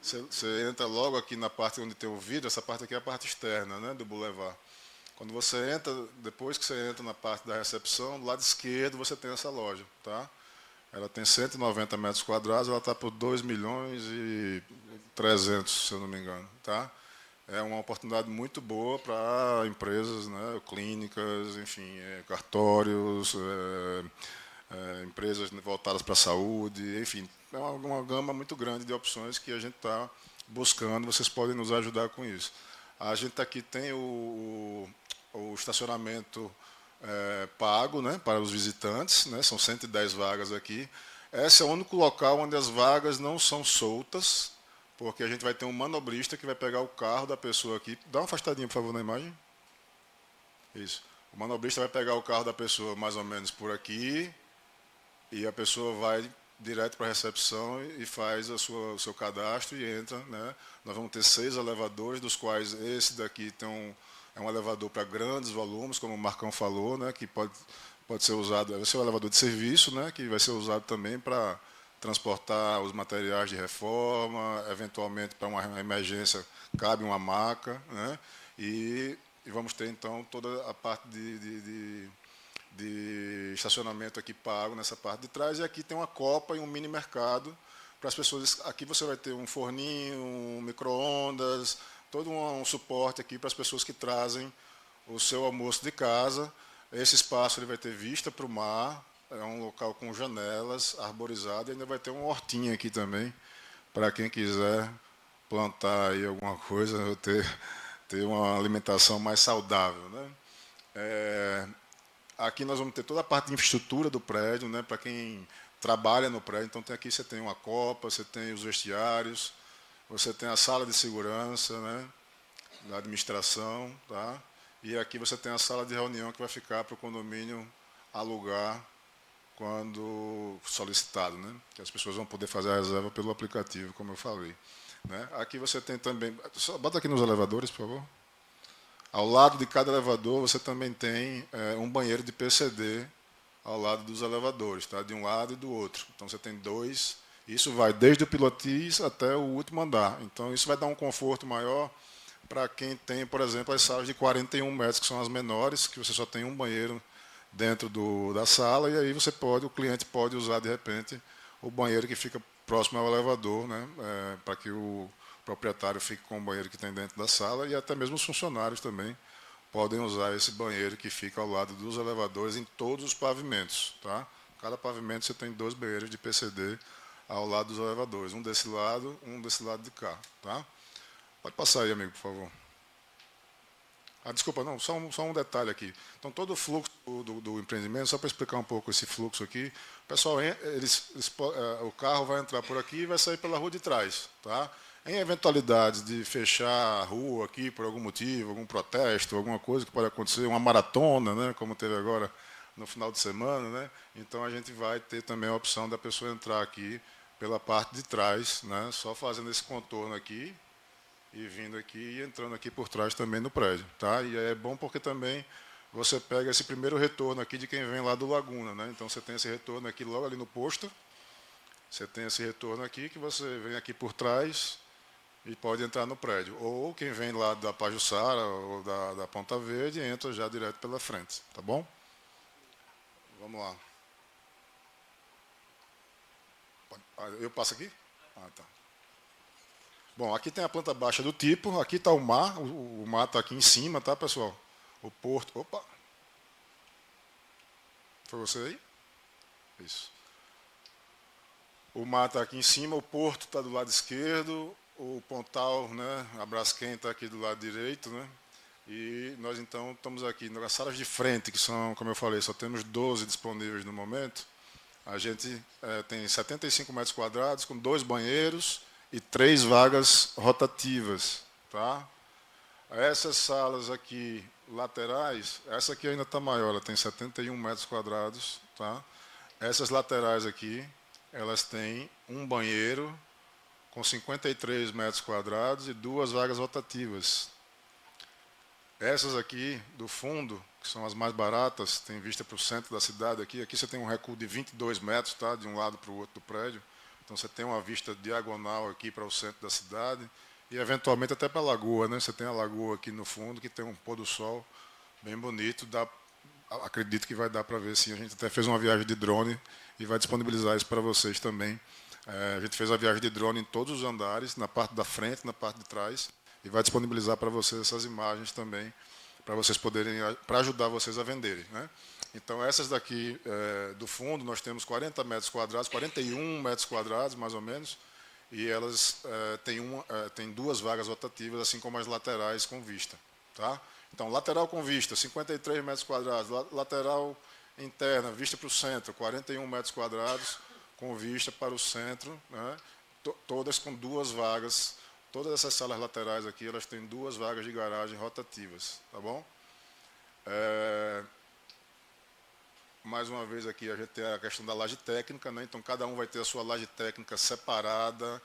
Você entra logo aqui na parte onde tem o vidro, essa parte aqui é a parte externa, né, do boulevard. Quando você entra, depois que você entra na parte da recepção, do lado esquerdo você tem essa loja, tá? Ela tem 190 metros quadrados, ela está por 2 milhões e 300, se eu não me engano, tá? É uma oportunidade muito boa para empresas, né, clínicas, enfim, cartórios, empresas voltadas para a saúde, enfim, é uma gama muito grande de opções que a gente está buscando. Vocês podem nos ajudar com isso. A gente aqui tem o estacionamento pago, né, para os visitantes, né, são 110 vagas aqui. Esse é o único local onde as vagas não são soltas, porque a gente vai ter um manobrista que vai pegar o carro da pessoa aqui. Dá uma afastadinha, por favor, na imagem. Isso. O manobrista vai pegar o carro da pessoa mais ou menos por aqui, e a pessoa vai direto para a recepção e faz o seu cadastro e entra, né? Nós vamos ter 6 elevadores, dos quais esse daqui é um elevador para grandes volumes, como o Marcão falou, né? Que pode ser usado, vai ser um elevador de serviço, né? Que vai ser usado também para transportar os materiais de reforma, eventualmente para uma emergência cabe uma maca, né? E vamos ter então toda a parte de estacionamento aqui pago nessa parte de trás, e aqui tem uma copa e um mini mercado para as pessoas. Aqui você vai ter um forninho, um micro-ondas, todo um suporte aqui para as pessoas que trazem o seu almoço de casa. Esse espaço ele vai ter vista para o mar, é um local com janelas, arborizado, e ainda vai ter uma hortinha aqui também, para quem quiser plantar aí alguma coisa, ter uma alimentação mais saudável, né? Aqui nós vamos ter toda a parte de infraestrutura do prédio, né, para quem trabalha no prédio. Então aqui você tem uma copa, você tem os vestiários, você tem a sala de segurança, né, da administração, tá? E aqui você tem a sala de reunião que vai ficar para o condomínio alugar quando solicitado, né? Que as pessoas vão poder fazer a reserva pelo aplicativo, como eu falei, né? Aqui você tem também, só bota aqui nos elevadores, por favor. Ao lado de cada elevador, você também tem um banheiro de PCD ao lado dos elevadores, tá? De um lado e do outro. Então, você tem 2. Isso vai desde o pilotis até o último andar. Então, isso vai dar um conforto maior para quem tem, por exemplo, as salas de 41 metros, que são as menores, que você só tem um banheiro dentro da sala, e aí o cliente pode usar, de repente, o banheiro que fica próximo ao elevador, né? Para que o proprietário fique com o banheiro que tem dentro da sala, e até mesmo os funcionários também podem usar esse banheiro que fica ao lado dos elevadores em todos os pavimentos, tá? Cada pavimento você tem 2 banheiros de PCD ao lado dos elevadores, um desse lado de cá, tá? Pode passar aí, amigo, por favor. Desculpa, não, só um detalhe aqui. Então, todo o fluxo do empreendimento, só para explicar um pouco esse fluxo aqui, o pessoal, o carro vai entrar por aqui e vai sair pela rua de trás, tá? Em eventualidade de fechar a rua aqui por algum motivo, algum protesto, alguma coisa que pode acontecer, uma maratona, né, como teve agora no final de semana, né, então a gente vai ter também a opção da pessoa entrar aqui pela parte de trás, né, só fazendo esse contorno aqui e vindo aqui e entrando aqui por trás também no prédio, tá? E é bom porque também você pega esse primeiro retorno aqui de quem vem lá do Laguna, né? Então você tem esse retorno aqui logo ali no posto, Você tem esse retorno aqui, que você vem aqui por trás e pode entrar no prédio. Ou quem vem lá da Pajuçara ou da Ponta Verde entra já direto pela frente, tá bom? Vamos lá. Eu passo aqui? Ah, tá. Bom, aqui tem a planta baixa do tipo, aqui está o mar, o mar está aqui em cima, tá, pessoal? O porto, opa! Foi você aí? Isso. O mar está aqui em cima, o porto está do lado esquerdo, o Pontal, né, a Braskem está aqui do lado direito, né? E nós então estamos aqui nas salas de frente, que são, como eu falei, só temos 12 disponíveis no momento. A gente tem 75 metros quadrados, com 2 banheiros e 3 vagas rotativas, tá? Essas salas aqui laterais, essa aqui ainda está maior, ela tem 71 metros quadrados, tá? Essas laterais aqui, elas têm um banheiro com 53 metros quadrados e 2 vagas rotativas. Essas aqui do fundo, que são as mais baratas, tem vista para o centro da cidade aqui. Aqui você tem um recuo de 22 metros, tá? De um lado para o outro do prédio. Então você tem uma vista diagonal aqui para o centro da cidade e eventualmente até para a lagoa, né? Você tem a lagoa aqui no fundo que tem um pôr do sol bem bonito. Acredito que vai dar para ver sim. A gente até fez uma viagem de drone e vai disponibilizar isso para vocês também. A gente fez a viagem de drone em todos os andares, na parte da frente, na parte de trás, e vai disponibilizar para vocês essas imagens também, para vocês poderem, para ajudar vocês a venderem, né? Então, essas daqui do fundo, nós temos 40 metros quadrados, 41 metros quadrados, mais ou menos, e elas têm 2 vagas rotativas, assim como as laterais com vista, tá? Então, lateral com vista, 53 metros quadrados, lateral interna, vista para o centro, 41 metros quadrados, com vista para o centro, né? Todas com 2 vagas. Todas essas salas laterais aqui, elas têm 2 vagas de garagem rotativas, tá bom? Mais uma vez aqui a gente tem a questão da laje técnica, né? Então cada um vai ter a sua laje técnica separada,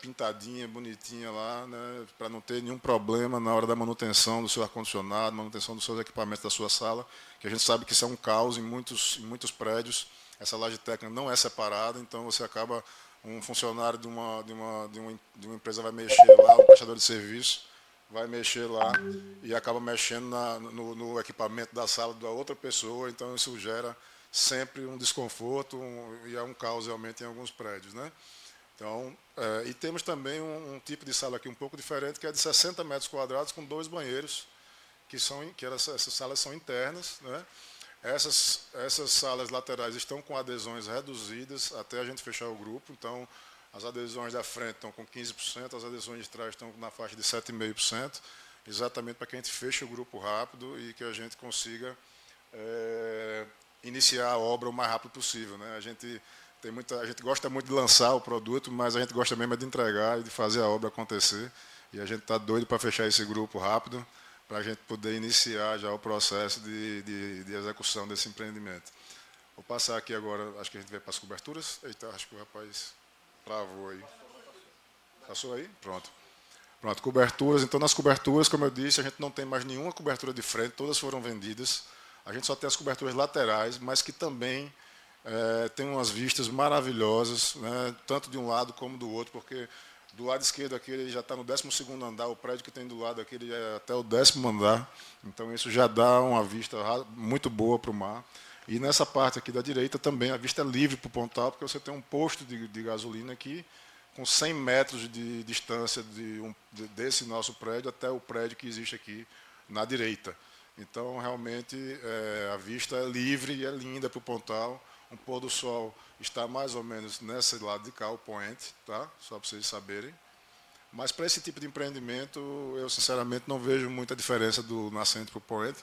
pintadinha, bonitinha lá, né? Para não ter nenhum problema na hora da manutenção do seu ar-condicionado, manutenção dos seus equipamentos da sua sala, que a gente sabe que isso é um caos em muitos prédios. Essa laje técnica não é separada, então você acaba, um funcionário de uma empresa vai mexer lá, um prestador de serviço vai mexer lá e acaba mexendo no equipamento da sala da outra pessoa, então isso gera sempre um desconforto e é um caos realmente em alguns prédios, né? Então, e temos também um tipo de sala aqui um pouco diferente, que é de 60 metros quadrados com 2 banheiros, essas salas são internas, né? Essas salas laterais estão com adesões reduzidas até a gente fechar o grupo, então as adesões da frente estão com 15%, as adesões de trás estão na faixa de 7,5%, exatamente para que a gente feche o grupo rápido e que a gente consiga iniciar a obra o mais rápido possível, né? A gente gosta muito de lançar o produto, mas a gente gosta mesmo de entregar e de fazer a obra acontecer, e a gente está doido para fechar esse grupo rápido, para a gente poder iniciar já o processo de execução desse empreendimento. Vou passar aqui agora, acho que a gente vai para as coberturas. Eita, acho que o rapaz travou aí. Passou aí? Pronto. Pronto, coberturas. Então, nas coberturas, como eu disse, a gente não tem mais nenhuma cobertura de frente, todas foram vendidas. A gente só tem as coberturas laterais, mas que também tem umas vistas maravilhosas, né, tanto de um lado como do outro, porque do lado esquerdo aqui ele já está no 12º andar, o prédio que tem do lado aqui ele já é até o 10º andar, então isso já dá uma vista muito boa para o mar. E nessa parte aqui da direita também a vista é livre para o Pontal, porque você tem um posto de gasolina aqui com 100 metros de distância desse nosso prédio até o prédio que existe aqui na direita. Então realmente a vista é livre e é linda para o Pontal. O pôr do sol está mais ou menos nesse lado de cá, o point, tá? Só para vocês saberem. Mas para esse tipo de empreendimento, eu sinceramente não vejo muita diferença do nascente para o point,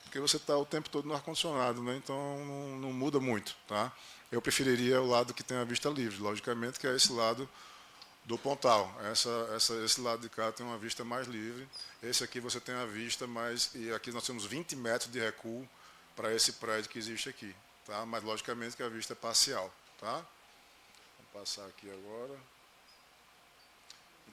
porque você está o tempo todo no ar-condicionado, né? Então não muda muito, tá? Eu preferiria o lado que tem a vista livre, logicamente, que é esse lado do Pontal. Esse lado de cá tem uma vista mais livre. Esse aqui você tem a vista mais... E aqui nós temos 20 metros de recuo para esse prédio que existe aqui. Tá? Mas, logicamente, que a vista é parcial. Tá? Vou passar aqui agora.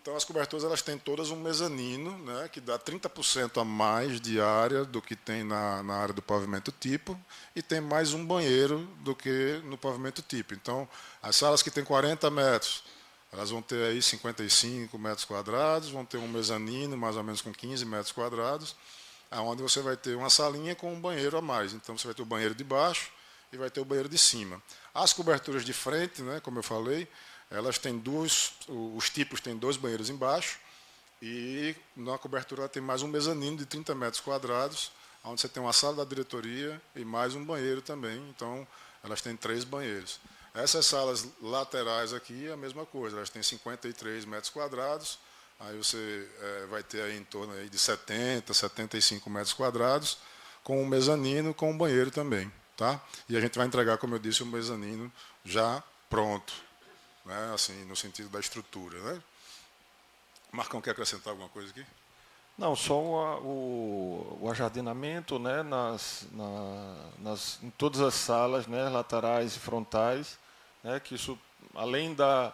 Então, as coberturas elas têm todas um mezanino, né, que dá 30% a mais de área do que tem na área do pavimento tipo, e tem mais um banheiro do que no pavimento tipo. Então, as salas que têm 40 metros, elas vão ter aí 55 metros quadrados, vão ter um mezanino mais ou menos com 15 metros quadrados, onde você vai ter uma salinha com um banheiro a mais. Então, você vai ter o banheiro de baixo e vai ter o banheiro de cima. As coberturas de frente, né, como eu falei, elas têm os tipos têm 2 banheiros embaixo, e na cobertura ela tem mais um mezanino de 30 metros quadrados, onde você tem uma sala da diretoria e mais um banheiro também. Então, elas têm 3 banheiros. Essas salas laterais aqui é a mesma coisa, elas têm 53 metros quadrados, aí você vai ter aí em torno aí de 70, 75 metros quadrados, com um mezanino, com um banheiro também. Tá? E a gente vai entregar, como eu disse, o mezanino já pronto, né? Assim, no sentido da estrutura. Né? Marcão, quer acrescentar alguma coisa aqui? Não, só o ajardinamento, né, em todas as salas, né, laterais e frontais, né, que isso, além da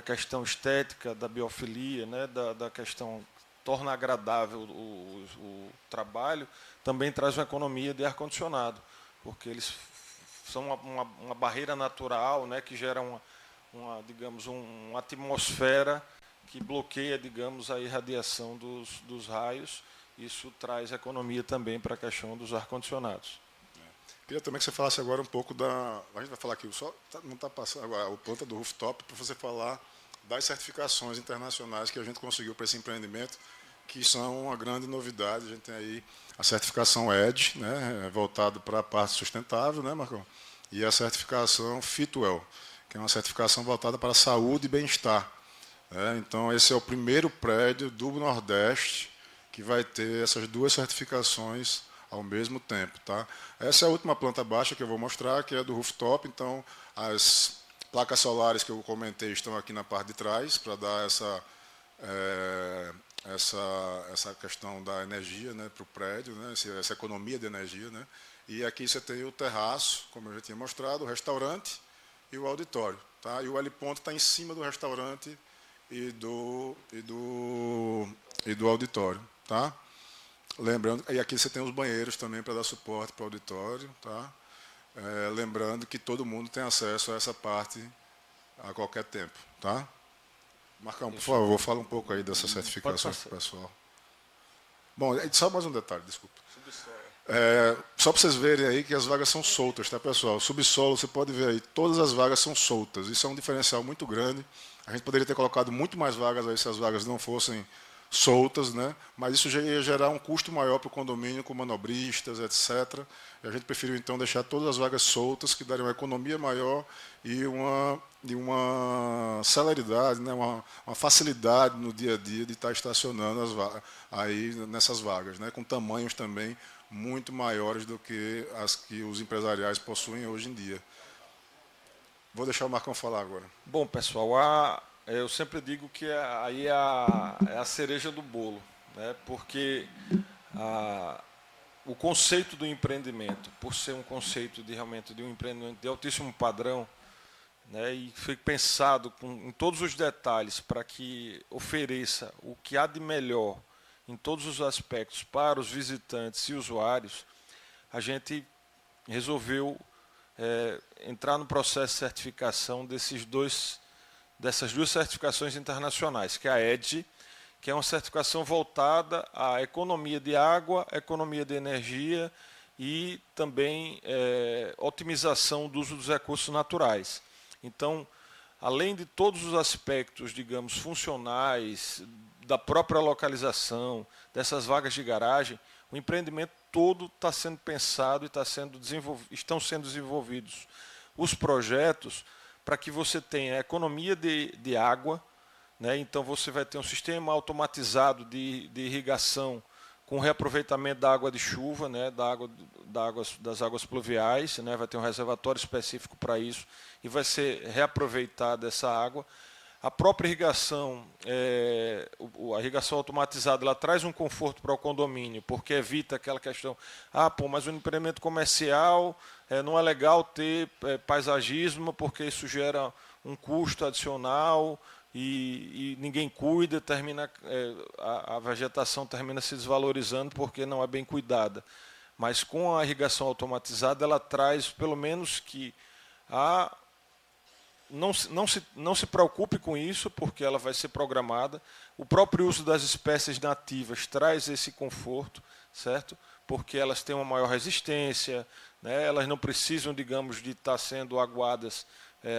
questão estética, da biofilia, né, da questão torna agradável o trabalho, também traz uma economia de ar-condicionado, porque eles são uma barreira natural, né, que gera digamos, uma atmosfera que bloqueia, digamos, a irradiação dos raios. Isso traz economia também para a questão dos ar-condicionados. Queria também que você falasse agora um pouco da... A gente vai falar aqui, não está passando agora o planta do rooftop, para você falar das certificações internacionais que a gente conseguiu para esse empreendimento, que são uma grande novidade. A gente tem aí a certificação EDGE, né, voltado para a parte sustentável, né, Marcão? E a certificação Fitwel, que é uma certificação voltada para a saúde e bem-estar. Então, esse é o primeiro prédio do Nordeste que vai ter essas 2 certificações ao mesmo tempo. Tá? Essa é a última planta baixa que eu vou mostrar, que é do rooftop. Então, as placas solares que eu comentei estão aqui na parte de trás, para dar essa questão da energia, né, para o prédio, né, essa economia de energia. Né? E aqui você tem o terraço, como eu já tinha mostrado, o restaurante e o auditório. Tá? E o heliponto está em cima do restaurante e do auditório. Tá? Lembrando, e aqui você tem os banheiros também para dar suporte para o auditório. Tá? Lembrando que todo mundo tem acesso a essa parte a qualquer tempo. Tá? Marcão, por favor, fala um pouco aí dessas certificações para o pessoal. Bom, só mais um detalhe, desculpa. Só para vocês verem aí que as vagas são soltas, tá, pessoal? Subsolo, você pode ver aí, todas as vagas são soltas. Isso é um diferencial muito grande. A gente poderia ter colocado muito mais vagas aí se as vagas não fossem soltas, né? Mas isso já ia gerar um custo maior para o condomínio, com manobristas, etc. E a gente preferiu, então, deixar todas as vagas soltas, que dariam uma economia maior e uma celeridade, né? uma facilidade no dia a dia de estar estacionando aí nessas vagas, né? Com tamanhos também muito maiores do que as que os empresariais possuem hoje em dia. Vou deixar o Marcão falar agora. Bom, pessoal, eu sempre digo que aí é a cereja do bolo, né? Porque o conceito do empreendimento, por ser um conceito realmente de um empreendimento de altíssimo padrão, né, e foi pensado em todos os detalhes para que ofereça o que há de melhor em todos os aspectos para os visitantes e usuários, a gente resolveu entrar no processo de certificação dessas 2 certificações internacionais, que é a EDGE, que é uma certificação voltada à economia de água, economia de energia e também otimização do uso dos recursos naturais. Então, além de todos os aspectos, digamos, funcionais, da própria localização, dessas vagas de garagem, o empreendimento todo está sendo pensado e estão sendo desenvolvidos os projetos para que você tenha economia de água, né? Então você vai ter um sistema automatizado de irrigação com reaproveitamento da água de chuva, né? Das águas pluviais, né? Vai ter um reservatório específico para isso e vai ser reaproveitada essa água. A própria irrigação, a irrigação automatizada, ela traz um conforto para o condomínio, porque evita aquela questão, mas o empreendimento comercial não é legal ter paisagismo, porque isso gera um custo adicional e ninguém cuida, a vegetação termina se desvalorizando porque não é bem cuidada. Mas com a irrigação automatizada, ela traz pelo menos que não se preocupe com isso, porque ela vai ser programada. O próprio uso das espécies nativas traz esse conforto, certo? Porque elas têm uma maior resistência, né? Elas não precisam, digamos, de estar sendo aguadas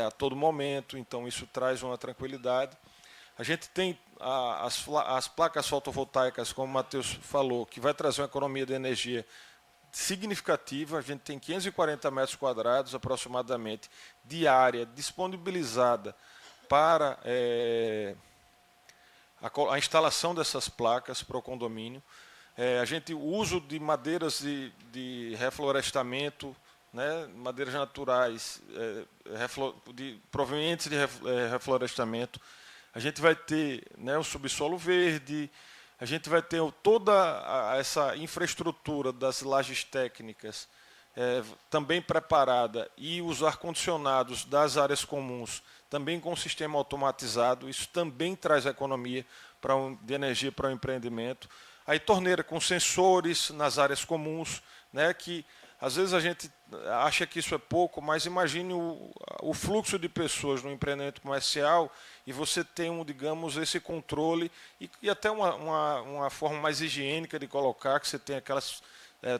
a todo momento, então isso traz uma tranquilidade. A gente tem as placas fotovoltaicas, como o Matheus falou, que vai trazer uma economia de energia significativa. A gente tem 540 metros quadrados aproximadamente de área disponibilizada para a instalação dessas placas para o condomínio. O uso de madeiras de reflorestamento, né, madeiras naturais provenientes de reflorestamento. A gente vai ter, né, o subsolo verde, a gente vai ter toda essa infraestrutura das lajes técnicas também preparada, e os ar-condicionados das áreas comuns também com o sistema automatizado. Isso também traz economia de energia para o empreendimento. Aí torneira com sensores nas áreas comuns, né, que às vezes a gente acha que isso é pouco, mas imagine o fluxo de pessoas no empreendimento comercial, e você tem, digamos, esse controle e até uma forma mais higiênica de colocar, que você tem aquelas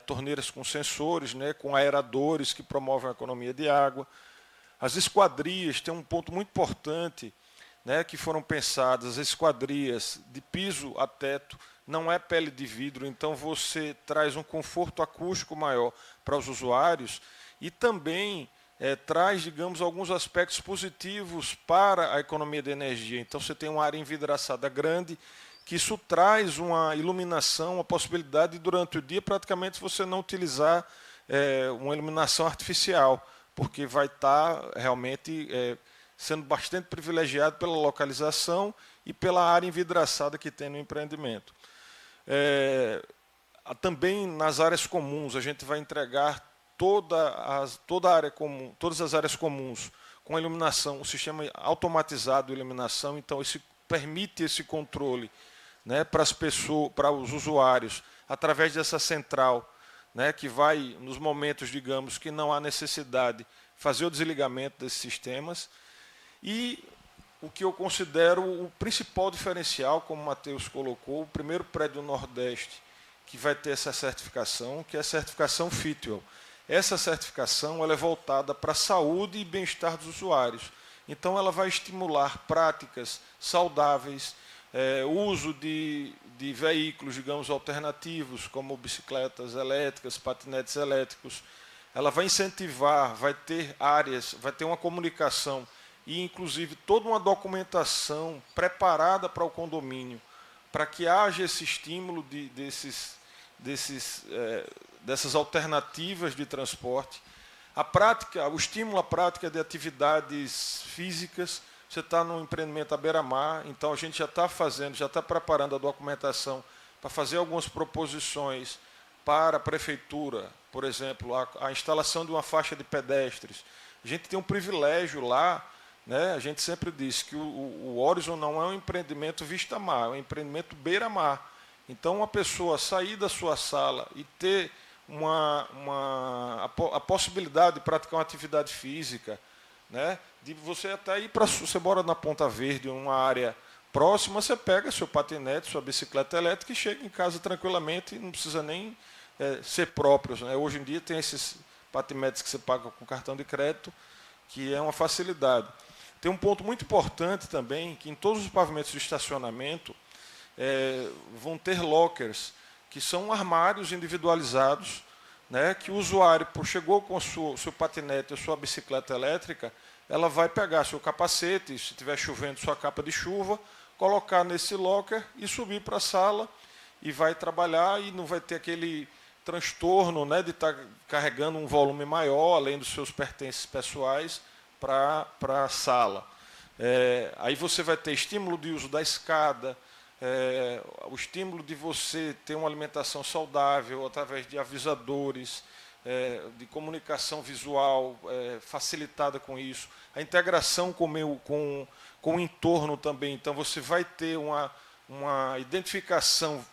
torneiras com sensores, né, com aeradores que promovem a economia de água. As esquadrias têm um ponto muito importante, né, que foram pensadas, as esquadrias de piso a teto, não é pele de vidro, então você traz um conforto acústico maior para os usuários, e também traz, digamos, alguns aspectos positivos para a economia de energia. Então você tem uma área envidraçada grande, que isso traz uma iluminação, a possibilidade de, durante o dia, praticamente você não utilizar uma iluminação artificial, porque vai estar realmente sendo bastante privilegiado pela localização e pela área envidraçada que tem no empreendimento. Também nas áreas comuns, a gente vai entregar toda a área comum, todas as áreas comuns com a iluminação, o sistema automatizado de iluminação. Então, isso permite esse controle, né, para as pessoas, para os usuários, através dessa central, né, que vai, nos momentos, digamos, que não há necessidade, fazer o desligamento desses sistemas. E o que eu considero o principal diferencial, como o Matheus colocou, o primeiro prédio do Nordeste que vai ter essa certificação, que é a certificação Fitwel. Essa certificação ela é voltada para a saúde e bem-estar dos usuários. Então, ela vai estimular práticas saudáveis, uso de veículos, digamos, alternativos, como bicicletas elétricas, patinetes elétricos. Ela vai incentivar, vai ter áreas, vai ter uma comunicação e, inclusive, toda uma documentação preparada para o condomínio, para que haja esse estímulo dessas alternativas de transporte. O estímulo à prática de atividades físicas. Você está no empreendimento à beira-mar, então a gente já está preparando a documentação para fazer algumas proposições para a prefeitura, por exemplo, a instalação de uma faixa de pedestres. A gente tem um privilégio lá, né? A gente sempre diz que o Horizon não é um empreendimento vista-mar, é um empreendimento beira-mar. Então, uma pessoa sair da sua sala e ter a possibilidade de praticar uma atividade física, né? De você até ir para... Você mora na Ponta Verde, uma área próxima, você pega seu patinete, sua bicicleta elétrica e chega em casa tranquilamente, e não precisa nem ser próprios, né? Hoje em dia tem esses patinetes que você paga com cartão de crédito, que é uma facilidade. Tem um ponto muito importante também, que em todos os pavimentos de estacionamento vão ter lockers, que são armários individualizados, né, que o usuário, chegou com o seu patinete ou sua bicicleta elétrica, ela vai pegar seu capacete, se estiver chovendo, sua capa de chuva, colocar nesse locker e subir para a sala, e vai trabalhar, e não vai ter aquele transtorno, né, de estar carregando um volume maior, além dos seus pertences pessoais, para a sala. Aí você vai ter estímulo de uso da escada, o estímulo de você ter uma alimentação saudável através de avisadores, de comunicação visual facilitada com isso, a integração com o entorno também. Então, você vai ter uma identificação,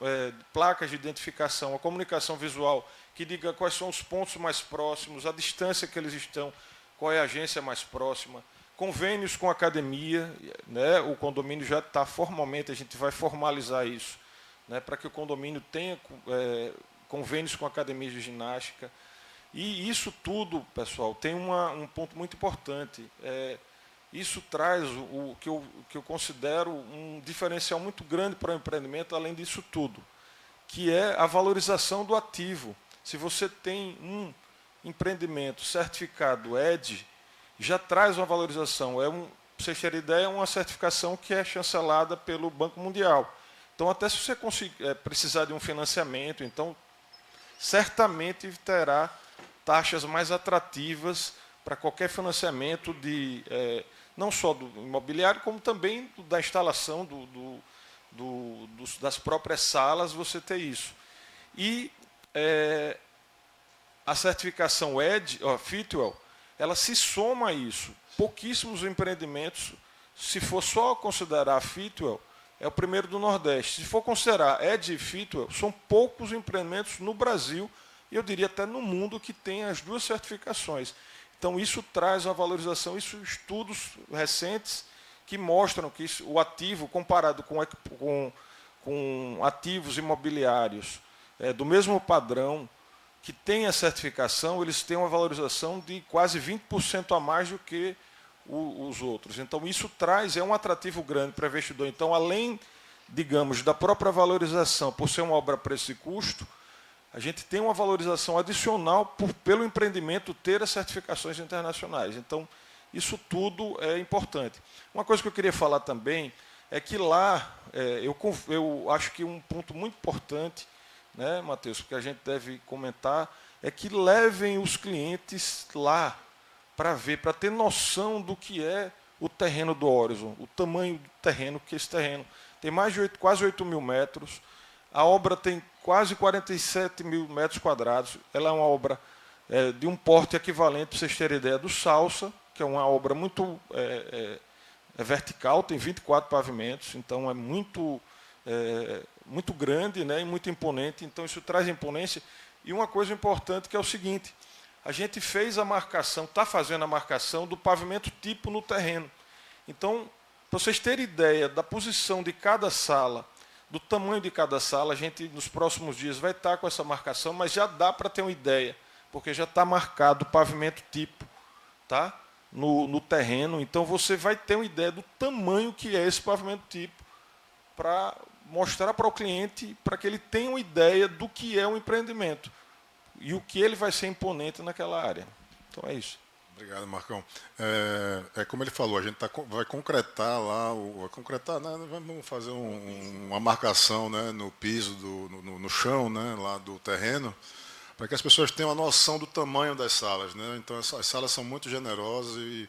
placas de identificação, a comunicação visual que diga quais são os pontos mais próximos, a distância que eles estão, qual é a agência mais próxima, convênios com a academia, né? O condomínio já está formalmente, a gente vai formalizar isso, né? Para que o condomínio tenha convênios com academias de ginástica. E isso tudo, pessoal, tem um ponto muito importante. Isso traz o que eu considero um diferencial muito grande para o empreendimento, além disso tudo, que é a valorização do ativo. Se você tem um empreendimento certificado EDGE, já traz uma valorização. Para vocês terem ideia, é uma certificação que é chancelada pelo Banco Mundial. Então, até se você precisar de um financiamento, então certamente terá taxas mais atrativas para qualquer financiamento não só do imobiliário, como também da instalação das próprias salas, você ter isso. E a certificação Fitwel, ela se soma a isso. Pouquíssimos empreendimentos, se for só considerar a Fitwel, é o primeiro do Nordeste. Se for considerar EDGE e Fitwel, são poucos empreendimentos no Brasil, e eu diria até no mundo, que tem as duas certificações. Então, isso traz uma valorização, estudos recentes que mostram que o ativo, comparado com ativos imobiliários do mesmo padrão, que tem a certificação, eles têm uma valorização de quase 20% a mais do que os outros. Então, isso é um atrativo grande para o investidor. Então, além, digamos, da própria valorização, por ser uma obra a preço e custo, a gente tem uma valorização adicional pelo empreendimento ter as certificações internacionais. Então, isso tudo é importante. Uma coisa que eu queria falar também é que lá, eu acho que um ponto muito importante, né, Matheus, que a gente deve comentar, é que levem os clientes lá para ver, para ter noção do que é o terreno do Horizon, o tamanho do terreno, que esse terreno tem quase 8 mil metros, a obra tem quase 47 mil metros quadrados, ela é uma obra de um porte equivalente, para vocês terem ideia, do Salsa, que é uma obra muito vertical, tem 24 pavimentos, então é muito grande, né, e muito imponente, então isso traz imponência. E uma coisa importante que é o seguinte, a gente fez a marcação, está fazendo a marcação do pavimento tipo no terreno. Então, para vocês terem ideia da posição de cada sala, do tamanho de cada sala, a gente nos próximos dias vai estar com essa marcação, mas já dá para ter uma ideia, porque já está marcado o pavimento tipo, tá? No terreno, então você vai ter uma ideia do tamanho que é esse pavimento tipo, para mostrar para o cliente, para que ele tenha uma ideia do que é um empreendimento e o que ele vai ser imponente naquela área. Então é isso. Obrigado, Marcão. Como ele falou, a gente vai concretar lá, né, vamos fazer uma marcação, né, no piso, no chão, né, lá do terreno, para que as pessoas tenham a noção do tamanho das salas, né? Então, as salas são muito generosas e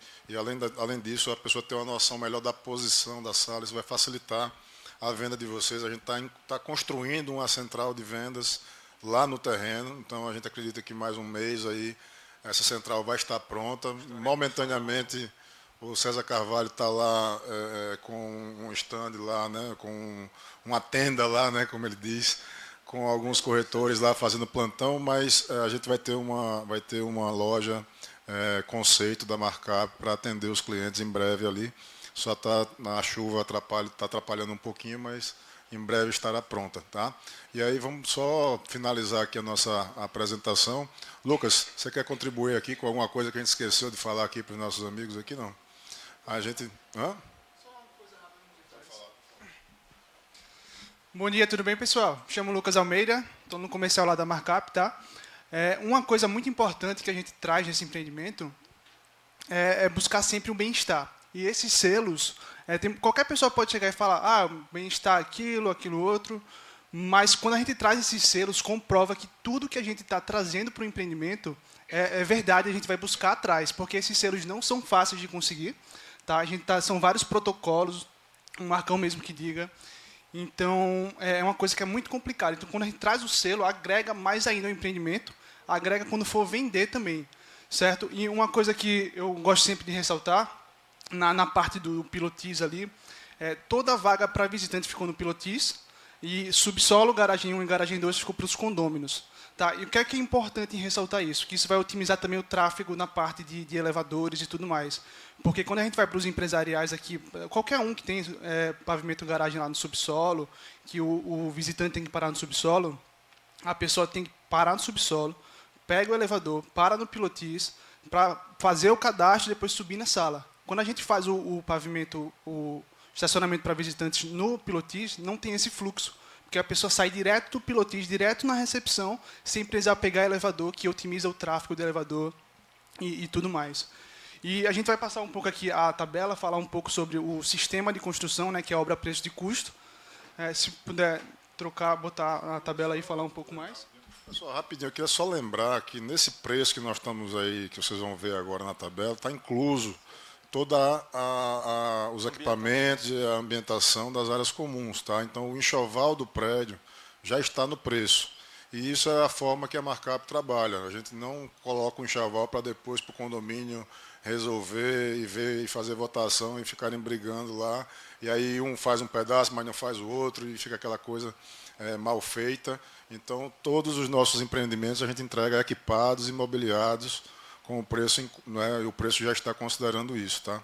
além disso, a pessoa tem uma noção melhor da posição da sala, isso vai facilitar a venda de vocês. A gente está construindo uma central de vendas lá no terreno, então a gente acredita que mais um mês aí essa central vai estar pronta. Momentaneamente, o César Carvalho está lá com um stand lá, né, com uma tenda lá, né, como ele diz, com alguns corretores lá fazendo plantão, mas a gente vai ter uma loja conceito da Markup para atender os clientes em breve ali. Só está na chuva, está atrapalhando um pouquinho, mas em breve estará pronta, tá? E aí vamos só finalizar aqui a nossa apresentação. Lucas, você quer contribuir aqui com alguma coisa que a gente esqueceu de falar aqui para os nossos amigos aqui, não? A gente... Hã? Bom dia, tudo bem, pessoal? Me chamo Lucas Almeida, estou no comercial lá da Markup, tá? Uma coisa muito importante que a gente traz nesse empreendimento é buscar sempre o bem-estar. E esses selos, qualquer pessoa pode chegar e falar, bem-estar, aquilo outro, mas quando a gente traz esses selos, comprova que tudo que a gente está trazendo para o empreendimento é verdade, a gente vai buscar atrás, porque esses selos não são fáceis de conseguir, tá? São vários protocolos, um Marcão mesmo que diga. Então, é uma coisa que é muito complicada. Então, quando a gente traz o selo, agrega mais ainda ao empreendimento, agrega quando for vender também, certo? E uma coisa que eu gosto sempre de ressaltar, na parte do pilotis ali, toda a vaga para visitante ficou no pilotis, e subsolo, garagem 1 e garagem 2 ficou para os condôminos. Tá? E o que é importante em ressaltar isso? Que isso vai otimizar também o tráfego na parte de elevadores e tudo mais. Porque quando a gente vai para os empresariais aqui, qualquer um que tem pavimento garagem lá no subsolo, que o visitante tem que parar no subsolo, a pessoa tem que parar no subsolo, pega o elevador, para no pilotis, para fazer o cadastro e depois subir na sala. Quando a gente faz o pavimento, o estacionamento para visitantes no pilotis, não tem esse fluxo. Porque a pessoa sai direto do pilotis, direto na recepção, sem precisar pegar elevador, que otimiza o tráfego do elevador e tudo mais. E a gente vai passar um pouco aqui a tabela, falar um pouco sobre o sistema de construção, né, que é a obra preço de custo. Se puder botar a tabela aí e falar um pouco mais. Pessoal, rapidinho, eu queria só lembrar que nesse preço que nós estamos aí, que vocês vão ver agora na tabela, está incluso todos os equipamentos e a ambientação das áreas comuns. Tá? Então, o enxoval do prédio já está no preço. E isso é a forma que a Markup trabalha. A gente não coloca o enxoval para depois para o condomínio resolver e ver e fazer votação e ficarem brigando lá. E aí um faz um pedaço, mas não faz o outro, e fica aquela coisa mal feita. Então, todos os nossos empreendimentos a gente entrega equipados, imobiliados, com o preço, né, e o preço já está considerando isso, tá?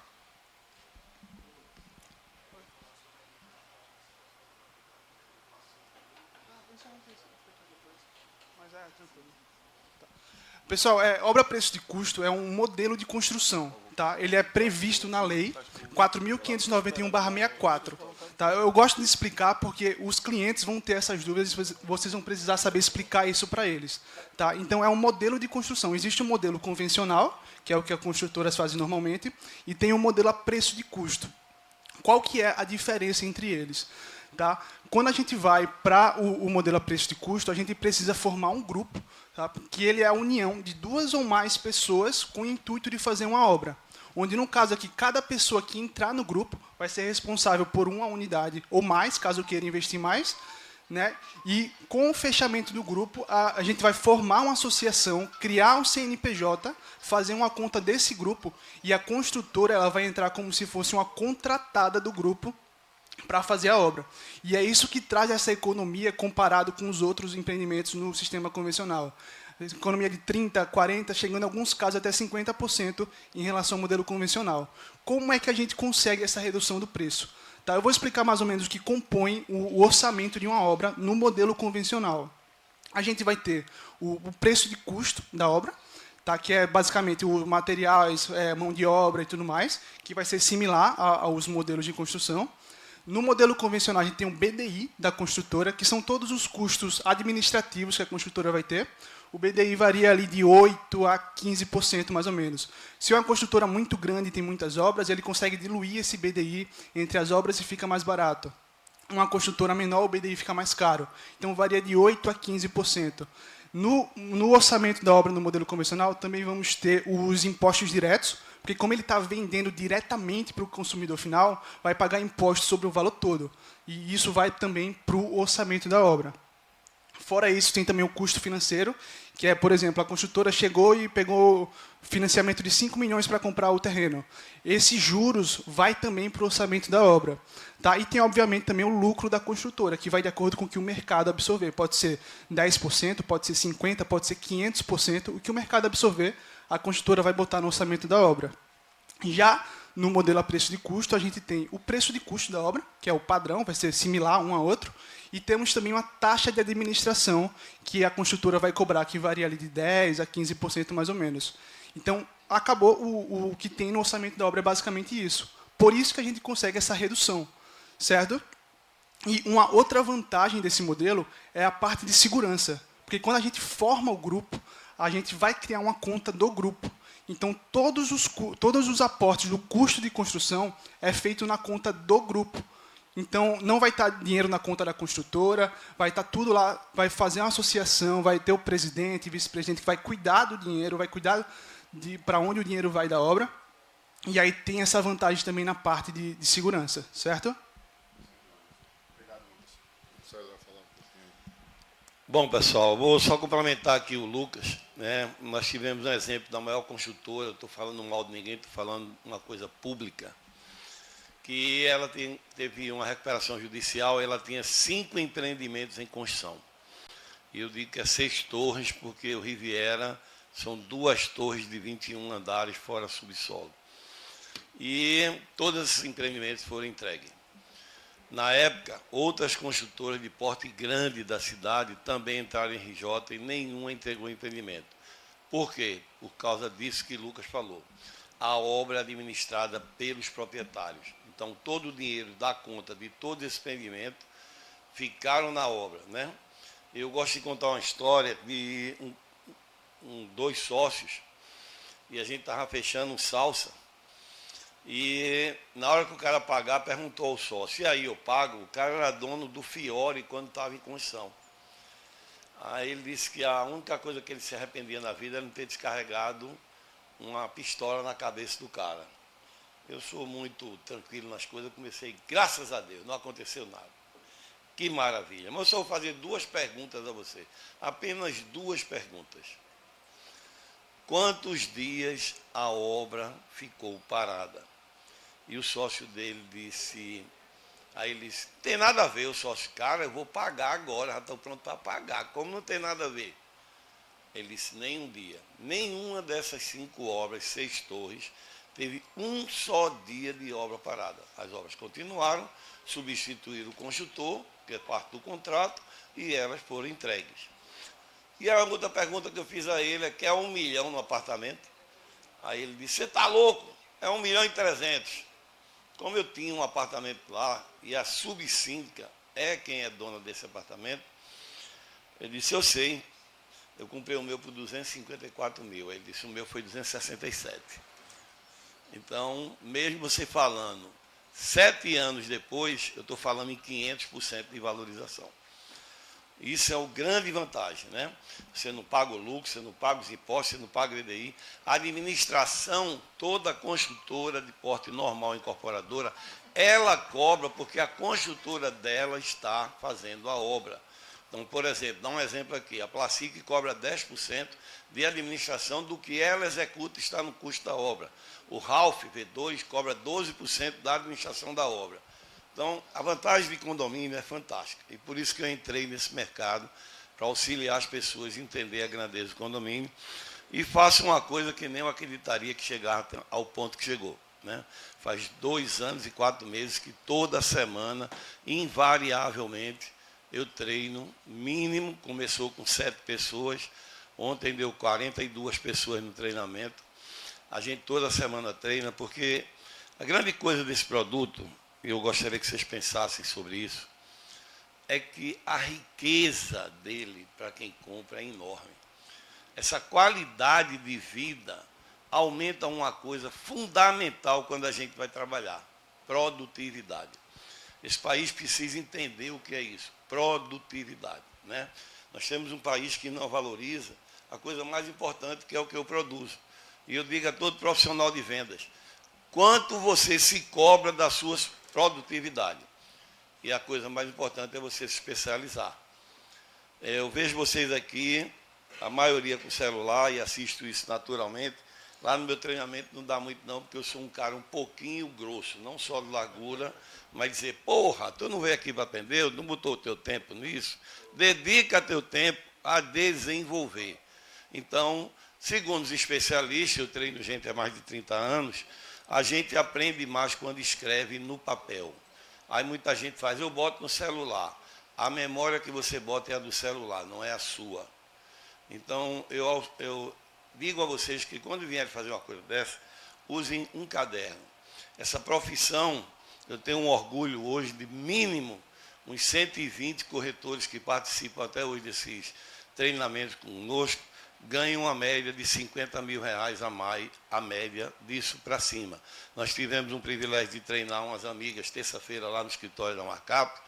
Pessoal, obra preço de custo é um modelo de construção. Tá? Ele é previsto na lei 4.591/64. Tá? Eu gosto de explicar porque os clientes vão ter essas dúvidas e vocês vão precisar saber explicar isso para eles. Tá? Então, é um modelo de construção. Existe um modelo convencional, que é o que as construtoras fazem normalmente, e tem um modelo a preço de custo. Qual que é a diferença entre eles? Tá? Quando a gente vai para o modelo a preço de custo, a gente precisa formar um grupo, tá? Que ele é a união de 2 ou mais pessoas com o intuito de fazer uma obra. Onde, no caso aqui, cada pessoa que entrar no grupo vai ser responsável por uma unidade ou mais, caso queira investir mais. Né? E, com o fechamento do grupo, a gente vai formar uma associação, criar um CNPJ, fazer uma conta desse grupo, e a construtora ela vai entrar como se fosse uma contratada do grupo para fazer a obra. E é isso que traz essa economia comparado com os outros empreendimentos no sistema convencional. Economia de 30%, 40%, chegando em alguns casos até 50% em relação ao modelo convencional. Como é que a gente consegue essa redução do preço? Tá, eu vou explicar mais ou menos o que compõe o orçamento de uma obra no modelo convencional. A gente vai ter o preço de custo da obra, tá, que é basicamente os materiais, mão de obra e tudo mais, que vai ser similar aos modelos de construção. No modelo convencional, a gente tem um BDI da construtora, que são todos os custos administrativos que a construtora vai ter. O BDI varia ali de 8% a 15%, mais ou menos. Se é uma construtora muito grande e tem muitas obras, ele consegue diluir esse BDI entre as obras e fica mais barato. Uma construtora menor, o BDI fica mais caro. Então, varia de 8% a 15%. No orçamento da obra no modelo convencional, também vamos ter os impostos diretos, porque como ele está vendendo diretamente para o consumidor final, vai pagar imposto sobre o valor todo. E isso vai também para o orçamento da obra. Fora isso, tem também o custo financeiro, que é, por exemplo, a construtora chegou e pegou financiamento de 5 milhões para comprar o terreno. Esses juros vai também para o orçamento da obra. Tá? E tem, obviamente, também o lucro da construtora, que vai de acordo com o que o mercado absorver. Pode ser 10%, pode ser 50%, pode ser 500%. O que o mercado absorver, a construtora vai botar no orçamento da obra. Já no modelo a preço de custo, a gente tem o preço de custo da obra, que é o padrão, vai ser similar um a outro, e temos também uma taxa de administração que a construtora vai cobrar, que varia ali de 10% a 15% mais ou menos. Então, acabou o que tem no orçamento da obra é basicamente isso. Por isso que a gente consegue essa redução, certo? E uma outra vantagem desse modelo é a parte de segurança. Porque quando a gente forma o grupo, a gente vai criar uma conta do grupo. Então, todos os aportes do custo de construção é feito na conta do grupo. Então, não vai estar dinheiro na conta da construtora, vai estar tudo lá, vai fazer uma associação, vai ter o presidente, vice-presidente que vai cuidar do dinheiro, vai cuidar de para onde o dinheiro vai da obra. E aí tem essa vantagem também na parte de segurança, certo? Bom, pessoal, vou só complementar aqui o Lucas, né? Nós tivemos um exemplo da maior construtora, estou falando mal de ninguém, estou falando uma coisa pública, que ela teve uma recuperação judicial, ela tinha 5 empreendimentos em construção. E eu digo que é 6 torres, porque o Riviera são 2 torres de 21 andares fora subsolo. E todos esses empreendimentos foram entregues. Na época, outras construtoras de porte grande da cidade também entraram em RJ e nenhuma entregou empreendimento. Por quê? Por causa disso que Lucas falou. A obra é administrada pelos proprietários. Então, todo o dinheiro da conta de todo esse empreendimento ficaram na obra, né? Eu gosto de contar uma história de 2 sócios, e a gente estava fechando um salsa, e na hora que o cara pagar, perguntou ao sócio, e aí, eu pago? O cara era dono do Fiore quando estava em construção. Aí ele disse que a única coisa que ele se arrependia na vida era não ter descarregado uma pistola na cabeça do cara. Eu sou muito tranquilo nas coisas, comecei, graças a Deus, não aconteceu nada. Que maravilha. Mas eu só vou fazer 2 perguntas a você. Apenas 2 perguntas. Quantos dias a obra ficou parada? E o sócio dele disse, aí ele disse, não tem nada a ver, o sócio, cara, eu vou pagar agora, já estou pronto para pagar. Como não tem nada a ver? Ele disse, nem um dia. Nenhuma dessas 5 obras, 6 torres, teve um só dia de obra parada. As obras continuaram, substituíram o construtor, que é parte do contrato, e elas foram entregues. E a outra pergunta que eu fiz a ele é, quer 1 milhão no apartamento? Aí ele disse, você está louco? É 1.300.000. Como eu tinha um apartamento lá, e a subsíndica é quem é dona desse apartamento, ele disse, eu sei, eu comprei o meu por 254 mil. Ele disse, o meu foi 267. Então, mesmo você falando, 7 anos depois, eu estou falando em 500% de valorização. Isso é o grande vantagem, né? Você não paga o lucro, você não paga os impostos, você não paga o IDI. A administração, toda construtora de porte normal, incorporadora, ela cobra porque a construtora dela está fazendo a obra. Então, por exemplo, dá um exemplo aqui, a Placic cobra 10% de administração do que ela executa está no custo da obra. O Ralph V2 cobra 12% da administração da obra. Então, a vantagem de condomínio é fantástica. E por isso que eu entrei nesse mercado, para auxiliar as pessoas a entender a grandeza do condomínio. E faço uma coisa que nem eu acreditaria que chegar ao ponto que chegou, né? Faz 2 anos e 4 meses que toda semana, invariavelmente, eu treino mínimo, começou com 7 pessoas, ontem deu 42 pessoas no treinamento. A gente toda semana treina, porque a grande coisa desse produto, e eu gostaria que vocês pensassem sobre isso, é que a riqueza dele, para quem compra, é enorme. Essa qualidade de vida aumenta uma coisa fundamental quando a gente vai trabalhar, produtividade. Esse país precisa entender o que é isso, produtividade, né? Nós temos um país que não valoriza a coisa mais importante, que é o que eu produzo. E eu digo a todo profissional de vendas, quanto você se cobra da sua produtividade. E a coisa mais importante é você se especializar. Eu vejo vocês aqui, a maioria com celular, e assisto isso naturalmente. Lá no meu treinamento não dá muito não, porque eu sou um cara um pouquinho grosso, não só de largura, mas dizer, porra, tu não veio aqui para aprender, não botou o teu tempo nisso? Dedica teu tempo a desenvolver. Então, segundo os especialistas, eu treino gente há mais de 30 anos, a gente aprende mais quando escreve no papel. Aí muita gente faz, eu boto no celular. A memória que você bota é a do celular, não é a sua. Então, eu digo a vocês que quando vierem fazer uma coisa dessa, usem um caderno. Essa profissão, eu tenho um orgulho hoje de mínimo uns 120 corretores que participam até hoje desses treinamentos conosco, ganham uma média de 50 mil reais a mais, a média disso para cima. Nós tivemos um privilégio de treinar umas amigas terça-feira lá no escritório da Marcap,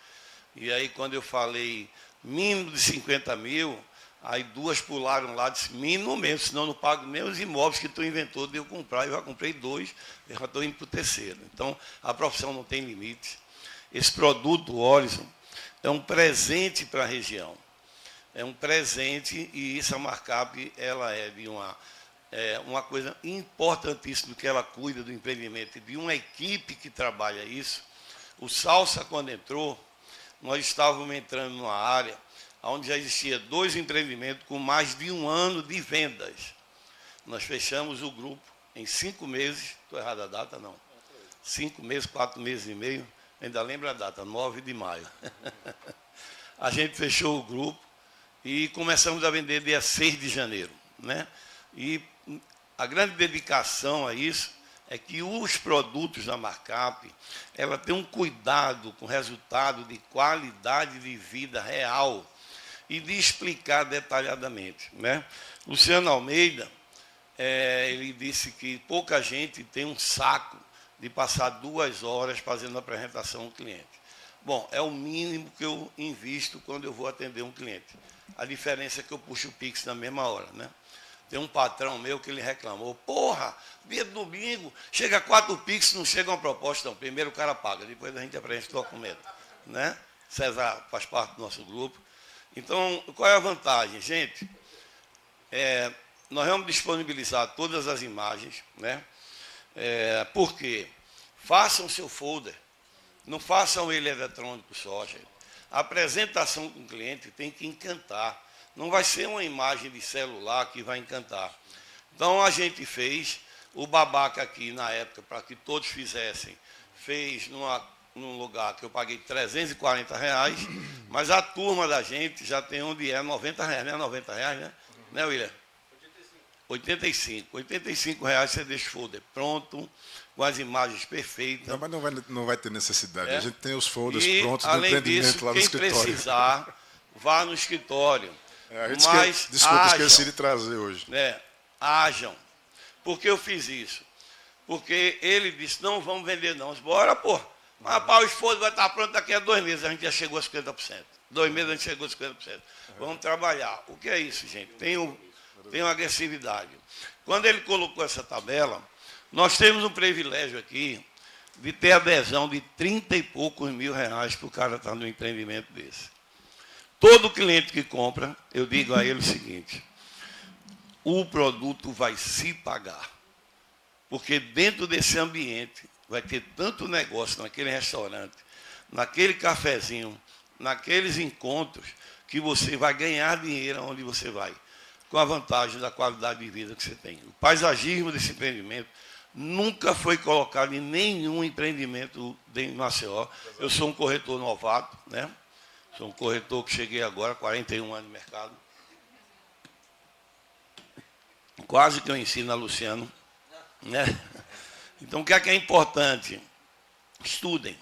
e aí quando eu falei mínimo de 50 mil, aí 2 pularam lá e disseram, mínimo mesmo, senão eu não pago nem os imóveis que tu inventou de eu comprar. Eu já comprei 2, eu já estou indo para o 3º. Então, a profissão não tem limite. Esse produto, o Horizon, é um presente para a região. é um presente, e isso a Markup, ela é de uma coisa importantíssima, que ela cuida do empreendimento e de uma equipe que trabalha isso. O Salsa, quando entrou, nós estávamos entrando numa área onde já existia 2 empreendimentos com mais de 1 ano de vendas. Nós fechamos o grupo em 5 meses, estou errado a data, não. 5 meses, 4 meses e meio, ainda lembro a data, 9 de maio. A gente fechou o grupo e começamos a vender dia 6 de janeiro. Né? E a grande dedicação a isso é que os produtos da Markup, ela tem um cuidado com resultado de qualidade de vida real e de explicar detalhadamente. Né? Luciano Almeida, ele disse que pouca gente tem um saco de passar 2 horas fazendo a apresentação ao cliente. Bom, é o mínimo que eu invisto quando eu vou atender um cliente. A diferença é que eu puxo o Pix na mesma hora. Né? Tem um patrão meu que ele reclamou, porra, dia de domingo, chega 4 Pix, não chega uma proposta, não. Primeiro o cara paga, depois a gente apresenta o documento. Né? César faz parte do nosso grupo. Então, qual é a vantagem, gente? Nós vamos disponibilizar todas as imagens, né? Por quê? Façam seu folder, não façam ele eletrônico só, gente. A apresentação com o cliente tem que encantar. Não vai ser uma imagem de celular que vai encantar. Então, a gente fez, o Babaca aqui, na época, para que todos fizessem, fez num lugar que eu paguei R$340, mas a turma da gente já tem onde é R$90, não é R$90, né? Né, William? 85. R$85 você deixa o folder pronto, com as imagens perfeitas. Não, mas não vai ter necessidade. A gente tem os folders e, prontos do além empreendimento disso, lá no quem escritório. precisar, vá no escritório. Desculpa, esqueci de trazer hoje. Ajam. Por que eu fiz isso? Porque ele disse, não vamos vender não. Eu disse, bora, pô. Mas, rapaz, o esforço vai estar pronto daqui a 2 meses. A gente já chegou a 50%. 2 meses a gente chegou a 50%. Vamos trabalhar. O que é isso, gente? Tem uma agressividade. Quando ele colocou essa tabela, nós temos um privilégio aqui de ter adesão de 30 e poucos mil reais para o cara estar no empreendimento desse. Todo cliente que compra, eu digo a ele o seguinte, o produto vai se pagar. Porque dentro desse ambiente vai ter tanto negócio naquele restaurante, naquele cafezinho, naqueles encontros, que você vai ganhar dinheiro onde você vai, com a vantagem da qualidade de vida que você tem. O paisagismo desse empreendimento nunca foi colocado em nenhum empreendimento de Maceió. Eu sou um corretor novato, né? Sou um corretor que cheguei agora, 41 anos de mercado. Quase que eu ensino a Luciano. Né? Então, o que é importante? Estudem.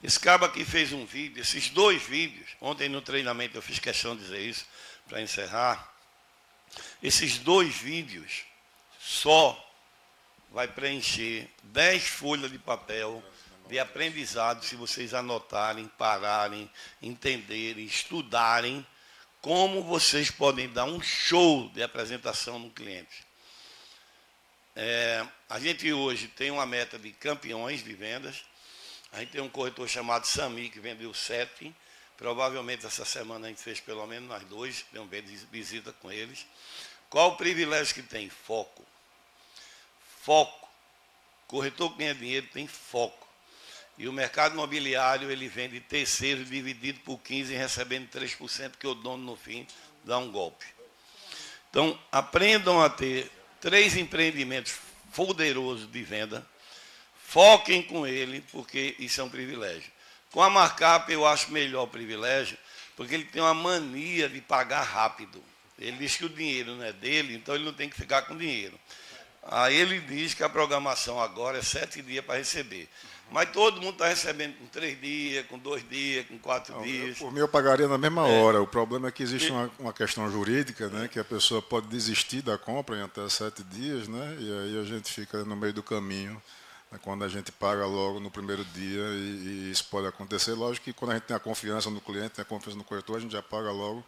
Esse cabo aqui fez um vídeo, esses 2 vídeos, ontem no treinamento eu fiz questão de dizer isso, para encerrar. Esses 2 vídeos só vai preencher 10 folhas de papel de aprendizado, se vocês anotarem, pararem, entenderem, estudarem como vocês podem dar um show de apresentação no cliente. A gente hoje tem uma meta de campeões de vendas. A gente tem um corretor chamado Sami, que vendeu 7. Provavelmente essa semana a gente fez pelo menos nós 2, deu uma visita com eles. Qual o privilégio que tem? Foco. Foco. Corretor que ganha dinheiro tem foco. E o mercado imobiliário, ele vende terceiro dividido por 15 e recebendo 3%, que o dono no fim dá um golpe. Então, aprendam a ter 3 empreendimentos poderosos de venda. Foquem com ele, porque isso é um privilégio. Com a Markup, eu acho melhor o privilégio, porque ele tem uma mania de pagar rápido. Ele diz que o dinheiro não é dele, então ele não tem que ficar com dinheiro. Aí ele diz que a programação agora é 7 dias para receber. Mas todo mundo está recebendo com 3 dias, com 2 dias, com 4 dias. Por mim eu pagaria na mesma hora. O problema é que existe uma questão jurídica, né, que a pessoa pode desistir da compra em até 7 dias, né, e aí a gente fica no meio do caminho, né, quando a gente paga logo no primeiro dia, e isso pode acontecer. Lógico que quando a gente tem a confiança no cliente, tem a confiança no corretor, a gente já paga logo,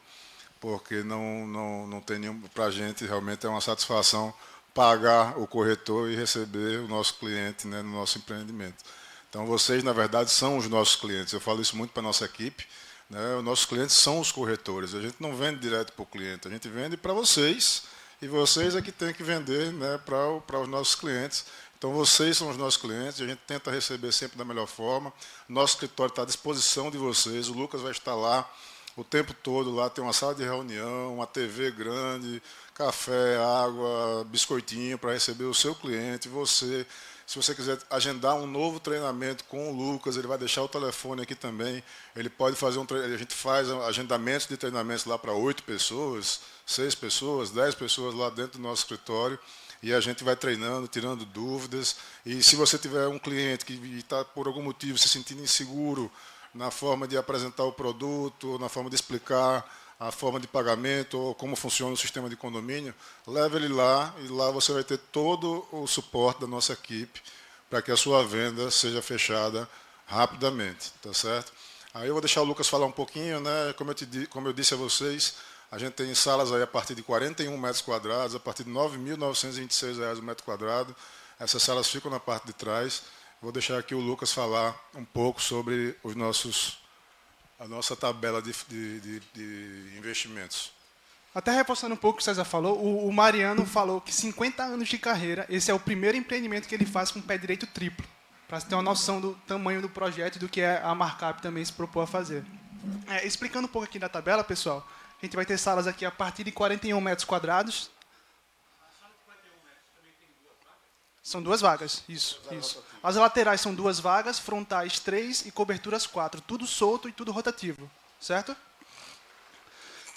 porque não tem nenhum. Para a gente realmente é uma satisfação pagar o corretor e receber o nosso cliente, né, no nosso empreendimento. Então, vocês, na verdade, são os nossos clientes. Eu falo isso muito para a nossa equipe. né? Os nossos clientes são os corretores. A gente não vende direto para o cliente, a gente vende para vocês, e vocês é que têm que vender, né, para os nossos clientes. Então, vocês são os nossos clientes, a gente tenta receber sempre da melhor forma. Nosso escritório está à disposição de vocês, o Lucas vai estar lá o tempo todo, lá tem uma sala de reunião, uma TV grande, café, água, biscoitinho para receber o seu cliente, você. Se você quiser agendar um novo treinamento com o Lucas, ele vai deixar o telefone aqui também. Ele pode fazer a gente faz agendamentos de treinamentos lá para 8 pessoas, 6 pessoas, 10 pessoas lá dentro do nosso escritório. E a gente vai treinando, tirando dúvidas. E se você tiver um cliente que está, por algum motivo, se sentindo inseguro na forma de apresentar o produto, na forma de explicar a forma de pagamento ou como funciona o sistema de condomínio, leve ele lá e lá você vai ter todo o suporte da nossa equipe para que a sua venda seja fechada rapidamente, tá certo? Aí eu vou deixar o Lucas falar um pouquinho, né? Como eu disse a vocês, a gente tem salas aí a partir de 41 metros quadrados, a partir de R$ 9.926 o metro quadrado. Essas salas ficam na parte de trás. Vou deixar aqui o Lucas falar um pouco sobre a nossa tabela de investimentos. Até reforçando um pouco o que o César falou, o Mariano falou que 50 anos de carreira, esse é o primeiro empreendimento que ele faz com pé direito triplo, para você ter uma noção do tamanho do projeto e do que a Markup também se propôs a fazer. Explicando um pouco aqui da tabela, pessoal, a gente vai ter salas aqui a partir de 41 metros quadrados. São 2 vagas, isso. As laterais são 2 vagas, frontais 3 e coberturas 4. Tudo solto e tudo rotativo, certo?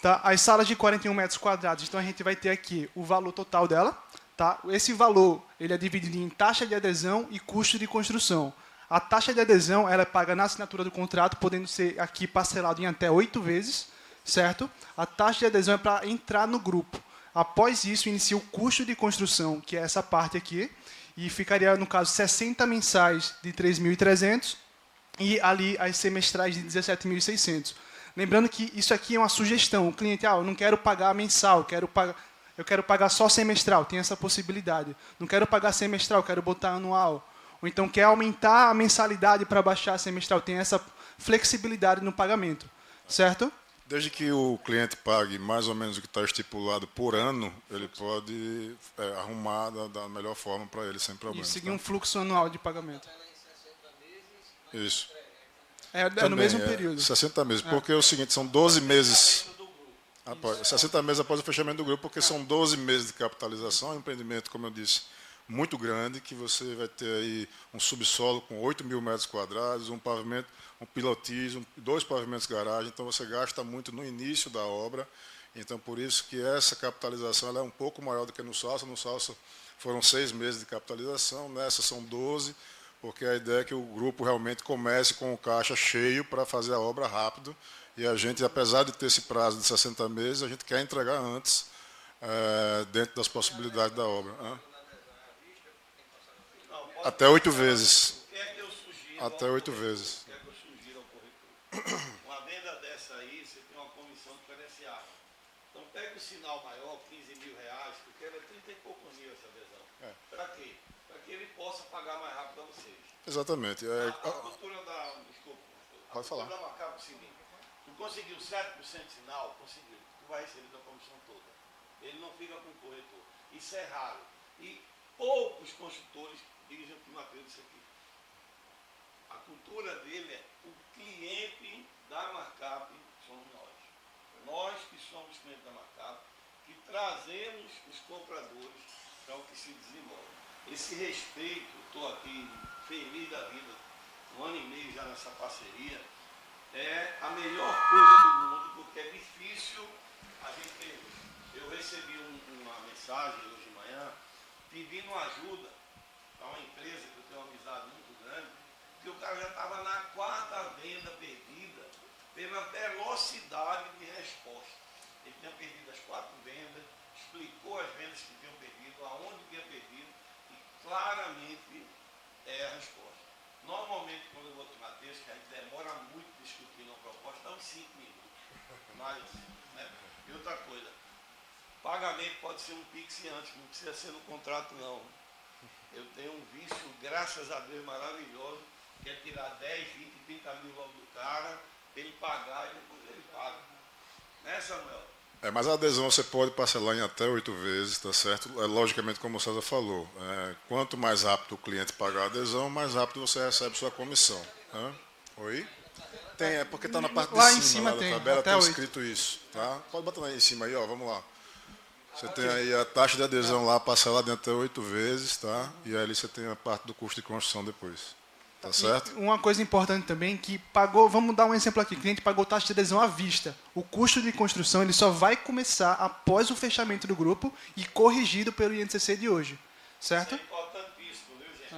Tá? As salas de 41 metros quadrados, então a gente vai ter aqui o valor total dela. Tá? Esse valor ele é dividido em taxa de adesão e custo de construção. A taxa de adesão ela é paga na assinatura do contrato, podendo ser aqui parcelado em até 8 vezes, certo? A taxa de adesão é para entrar no grupo. Após isso, inicia o custo de construção, que é essa parte aqui, e ficaria, no caso, 60 mensais de 3.300 e ali as semestrais de 17.600. Lembrando que isso aqui é uma sugestão. O cliente, eu não quero pagar mensal, eu quero pagar só semestral, tem essa possibilidade. Não quero pagar semestral, quero botar anual. Ou então quer aumentar a mensalidade para baixar a semestral, tem essa flexibilidade no pagamento, certo? Desde que o cliente pague mais ou menos o que está estipulado por ano, ele pode arrumar da melhor forma para ele, sem problema. E seguir um fluxo anual de pagamento. Isso. É no mesmo período. 60 meses, porque é o seguinte, são 12 meses, 60 meses após o fechamento do grupo, porque são 12 meses de capitalização, é um empreendimento, como eu disse, muito grande, que você vai ter aí um subsolo com 8.000 metros quadrados, um pavimento, um pilotismo, 2 pavimentos garagem, então você gasta muito no início da obra, então por isso que essa capitalização ela é um pouco maior do que no Salsa foram 6 meses de capitalização, nessa são 12, porque a ideia é que o grupo realmente comece com o caixa cheio para fazer a obra rápido, e a gente, apesar de ter esse prazo de 60 meses, a gente quer entregar antes, dentro das possibilidades da obra. Até 8 vezes. Até 8 vezes. Uma venda dessa aí, você tem uma comissão diferenciada. Então pega o sinal maior, R$15.000, porque ela é 30 e poucos mil essa adesão. Para quê? Para que ele possa pagar mais rápido a vocês. Exatamente. A cultura da... Desculpa. Pode falar. A cultura da Markup é o seguinte. Tu conseguiu 7% de sinal, conseguiu. Tu vai receber a comissão toda. Ele não fica com o corretor. Isso é raro. E poucos construtores dizem que não acreditam nisso aqui. A cultura dele é o cliente da Markup somos nós. Nós que somos clientes da Markup, que trazemos os compradores para o que se desenvolve. Esse respeito, estou aqui feliz da vida, 1 ano e meio já nessa parceria, é a melhor coisa do mundo, porque é difícil a gente ter. Eu recebi uma mensagem hoje de manhã pedindo ajuda a uma empresa que eu tenho uma amizade muito grande, que o cara já estava na 4ª venda perdida pela velocidade de resposta. Ele tinha perdido as 4 vendas, explicou as vendas que tinham perdido, aonde tinha perdido, e claramente é a resposta. Normalmente, quando eu vou tomar texto, que a gente demora muito discutindo uma proposta, dá uns 5 minutos. Mas, né? E outra coisa, pagamento pode ser um Pix antes, não precisa ser no contrato, não. Eu tenho um vício, graças a Deus, maravilhoso, que é tirar 10, 20, 30 mil logo do cara, ele pagar e depois ele paga. Né, Samuel? Mas a adesão você pode parcelar em até 8 vezes, tá certo? Logicamente, como o César falou, quanto mais rápido o cliente pagar a adesão, mais rápido você recebe sua comissão. Oi? Tem, porque está na parte de Lá cima, em cima lá da tem, tabela até tem 8. escrito isso. Tá? Pode botar lá em cima aí, ó, vamos lá. Você tem aí a taxa de adesão lá parcelada em até 8 vezes, tá? E aí você tem a parte do custo de construção depois. Tá certo? E uma coisa importante também, que pagou, vamos dar um exemplo aqui, o cliente pagou taxa de adesão à vista. O custo de construção ele só vai começar após o fechamento do grupo e corrigido pelo INCC de hoje. Certo? Isso é importantíssimo, viu, gente?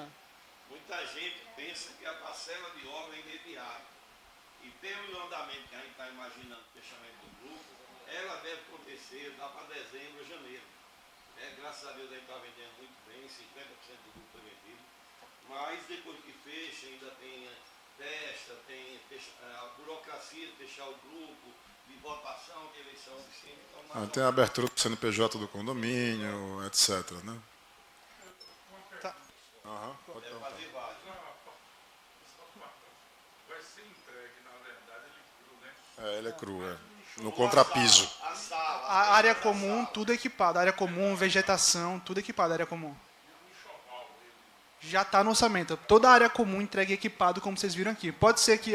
Muita gente pensa que a parcela de obra é imediata. E pelo andamento que a gente está imaginando, o fechamento do grupo, ela deve acontecer lá para dezembro, janeiro. Graças a Deus a gente está vendendo muito bem, 50% do grupo foi vendido. Mas depois que fecha, ainda tem festa, tem a burocracia de fechar o grupo, de votação, de eleição de síndico. Tem a abertura do CNPJ do condomínio, etc. Né? Tá. Deve fazer vários. Vai ser entregue, na verdade, ele cru, né? Ele é cru, no contrapiso. A área comum, tudo equipado. Área comum, vegetação, tudo equipado, área comum. Já está no orçamento. Toda a área comum entregue equipado, como vocês viram aqui. Pode ser que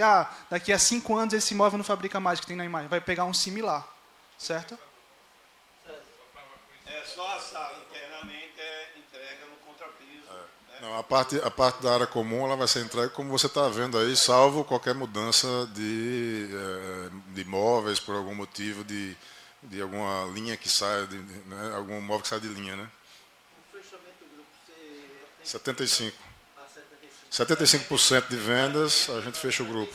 daqui a 5 anos esse imóvel não fabrica mais, que tem na imagem. Vai pegar um similar. Certo? Só a sala internamente é entrega no contrapiso. Não, a parte da área comum ela vai ser entregue como você está vendo aí, salvo qualquer mudança de imóveis por algum motivo, de alguma linha que saia, né, algum imóvel que saia de linha. Né? 75%. 75% de vendas, a gente fecha o grupo.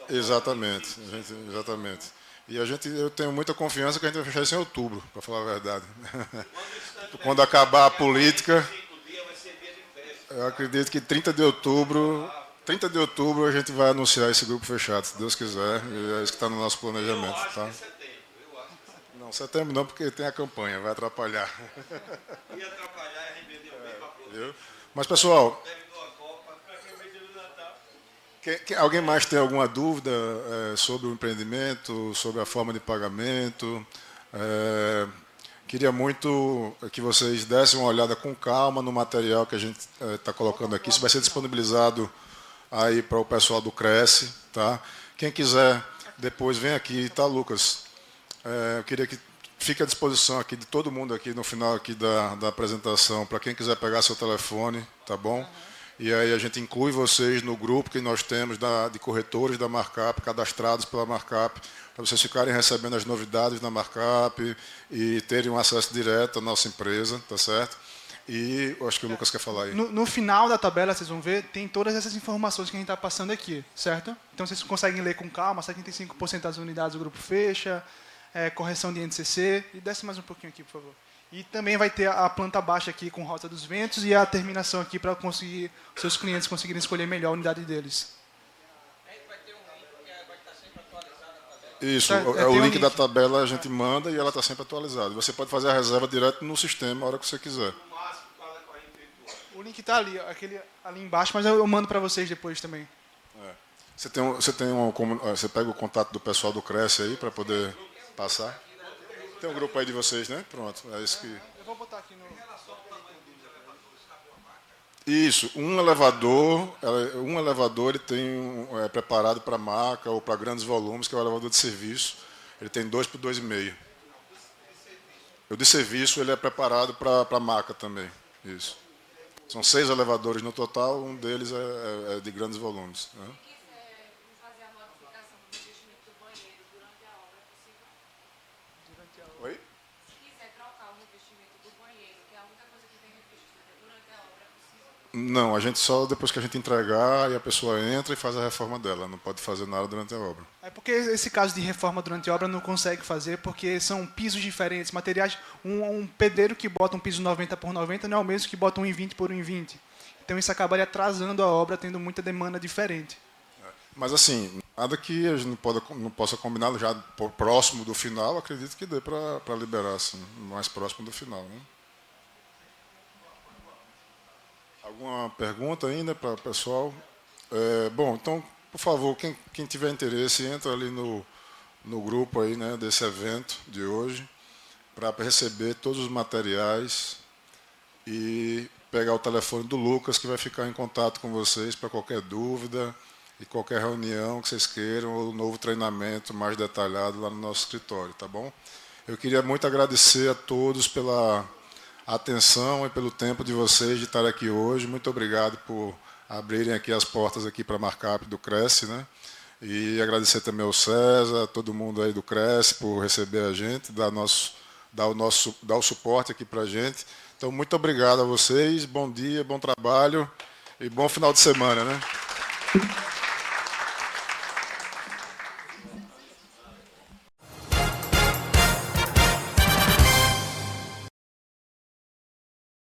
Exatamente. Exatamente. E eu tenho muita confiança que a gente vai fechar isso em outubro, para falar a verdade. Quando acabar a política, eu acredito que 30 de outubro a gente vai anunciar esse grupo fechado, se Deus quiser. E é isso que está no nosso planejamento. Tá? Não, setembro não, porque tem a campanha, vai atrapalhar. Ia atrapalhar e arrependeu bem para Viu? Mas, pessoal, alguém mais tem alguma dúvida sobre o empreendimento, sobre a forma de pagamento? Queria muito que vocês dessem uma olhada com calma no material que a gente está colocando aqui. Isso vai ser disponibilizado aí para o pessoal do Cresce. Tá? Quem quiser, depois vem aqui, tá, Lucas? Eu queria que fique à disposição aqui de todo mundo aqui no final aqui da apresentação, para quem quiser pegar seu telefone, tá bom? E aí a gente inclui vocês no grupo que nós temos de corretores da Markup, cadastrados pela Markup, para vocês ficarem recebendo as novidades da Markup e terem um acesso direto à nossa empresa, tá certo? E eu acho que o Lucas quer falar aí. No final da tabela, vocês vão ver, tem todas essas informações que a gente está passando aqui, certo? Então vocês conseguem ler com calma, 75% das unidades do grupo fecha, correção de NCC, e desce mais um pouquinho aqui, por favor. E também vai ter a planta baixa aqui com Rota dos Ventos e a terminação aqui para conseguir seus clientes conseguirem escolher melhor a unidade deles. Isso, o link da tabela a gente manda e ela está sempre atualizada. Você pode fazer a reserva direto no sistema a hora que você quiser. O link está ali, ali embaixo, mas eu mando para vocês depois também. Você pega o contato do pessoal do Cresce aí para poder passar? Tem um grupo aí de vocês, né? Pronto, é isso que... Eu vou botar aqui no... Isso, um elevador ele tem é preparado para maca ou para grandes volumes, que é o elevador de serviço. Ele tem 2 por 2,5. O de serviço ele é preparado para maca também. Isso. São 6 elevadores no total, um deles é de grandes volumes. Né? Oi? Não, a gente só depois que a gente entregar e a pessoa entra e faz a reforma dela, não pode fazer nada durante a obra. É porque esse caso de reforma durante a obra não consegue fazer porque são pisos diferentes, materiais. Um pedreiro que bota um piso 90 por 90 não é o mesmo que bota um em 20 por 1,20. Então isso acabaria atrasando a obra, tendo muita demanda diferente. Mas assim, nada que a gente não possa combinar já próximo do final, acredito que dê para liberar, assim, mais próximo do final. Né? Alguma pergunta ainda para o pessoal? Bom, então, Por favor, quem tiver interesse, entra ali no grupo aí, né, desse evento de hoje, para receber todos os materiais e pegar o telefone do Lucas, que vai ficar em contato com vocês para qualquer dúvida e qualquer reunião que vocês queiram, ou novo treinamento mais detalhado lá no nosso escritório, tá bom? Eu queria muito agradecer a todos pela atenção e pelo tempo de vocês de estar aqui hoje. Muito obrigado por abrirem aqui as portas aqui para a Markup do Cresce, né? E agradecer também ao César, todo mundo aí do Cresce por receber a gente, dar o suporte aqui para a gente. Então, muito obrigado a vocês, bom dia, bom trabalho e bom final de semana, né?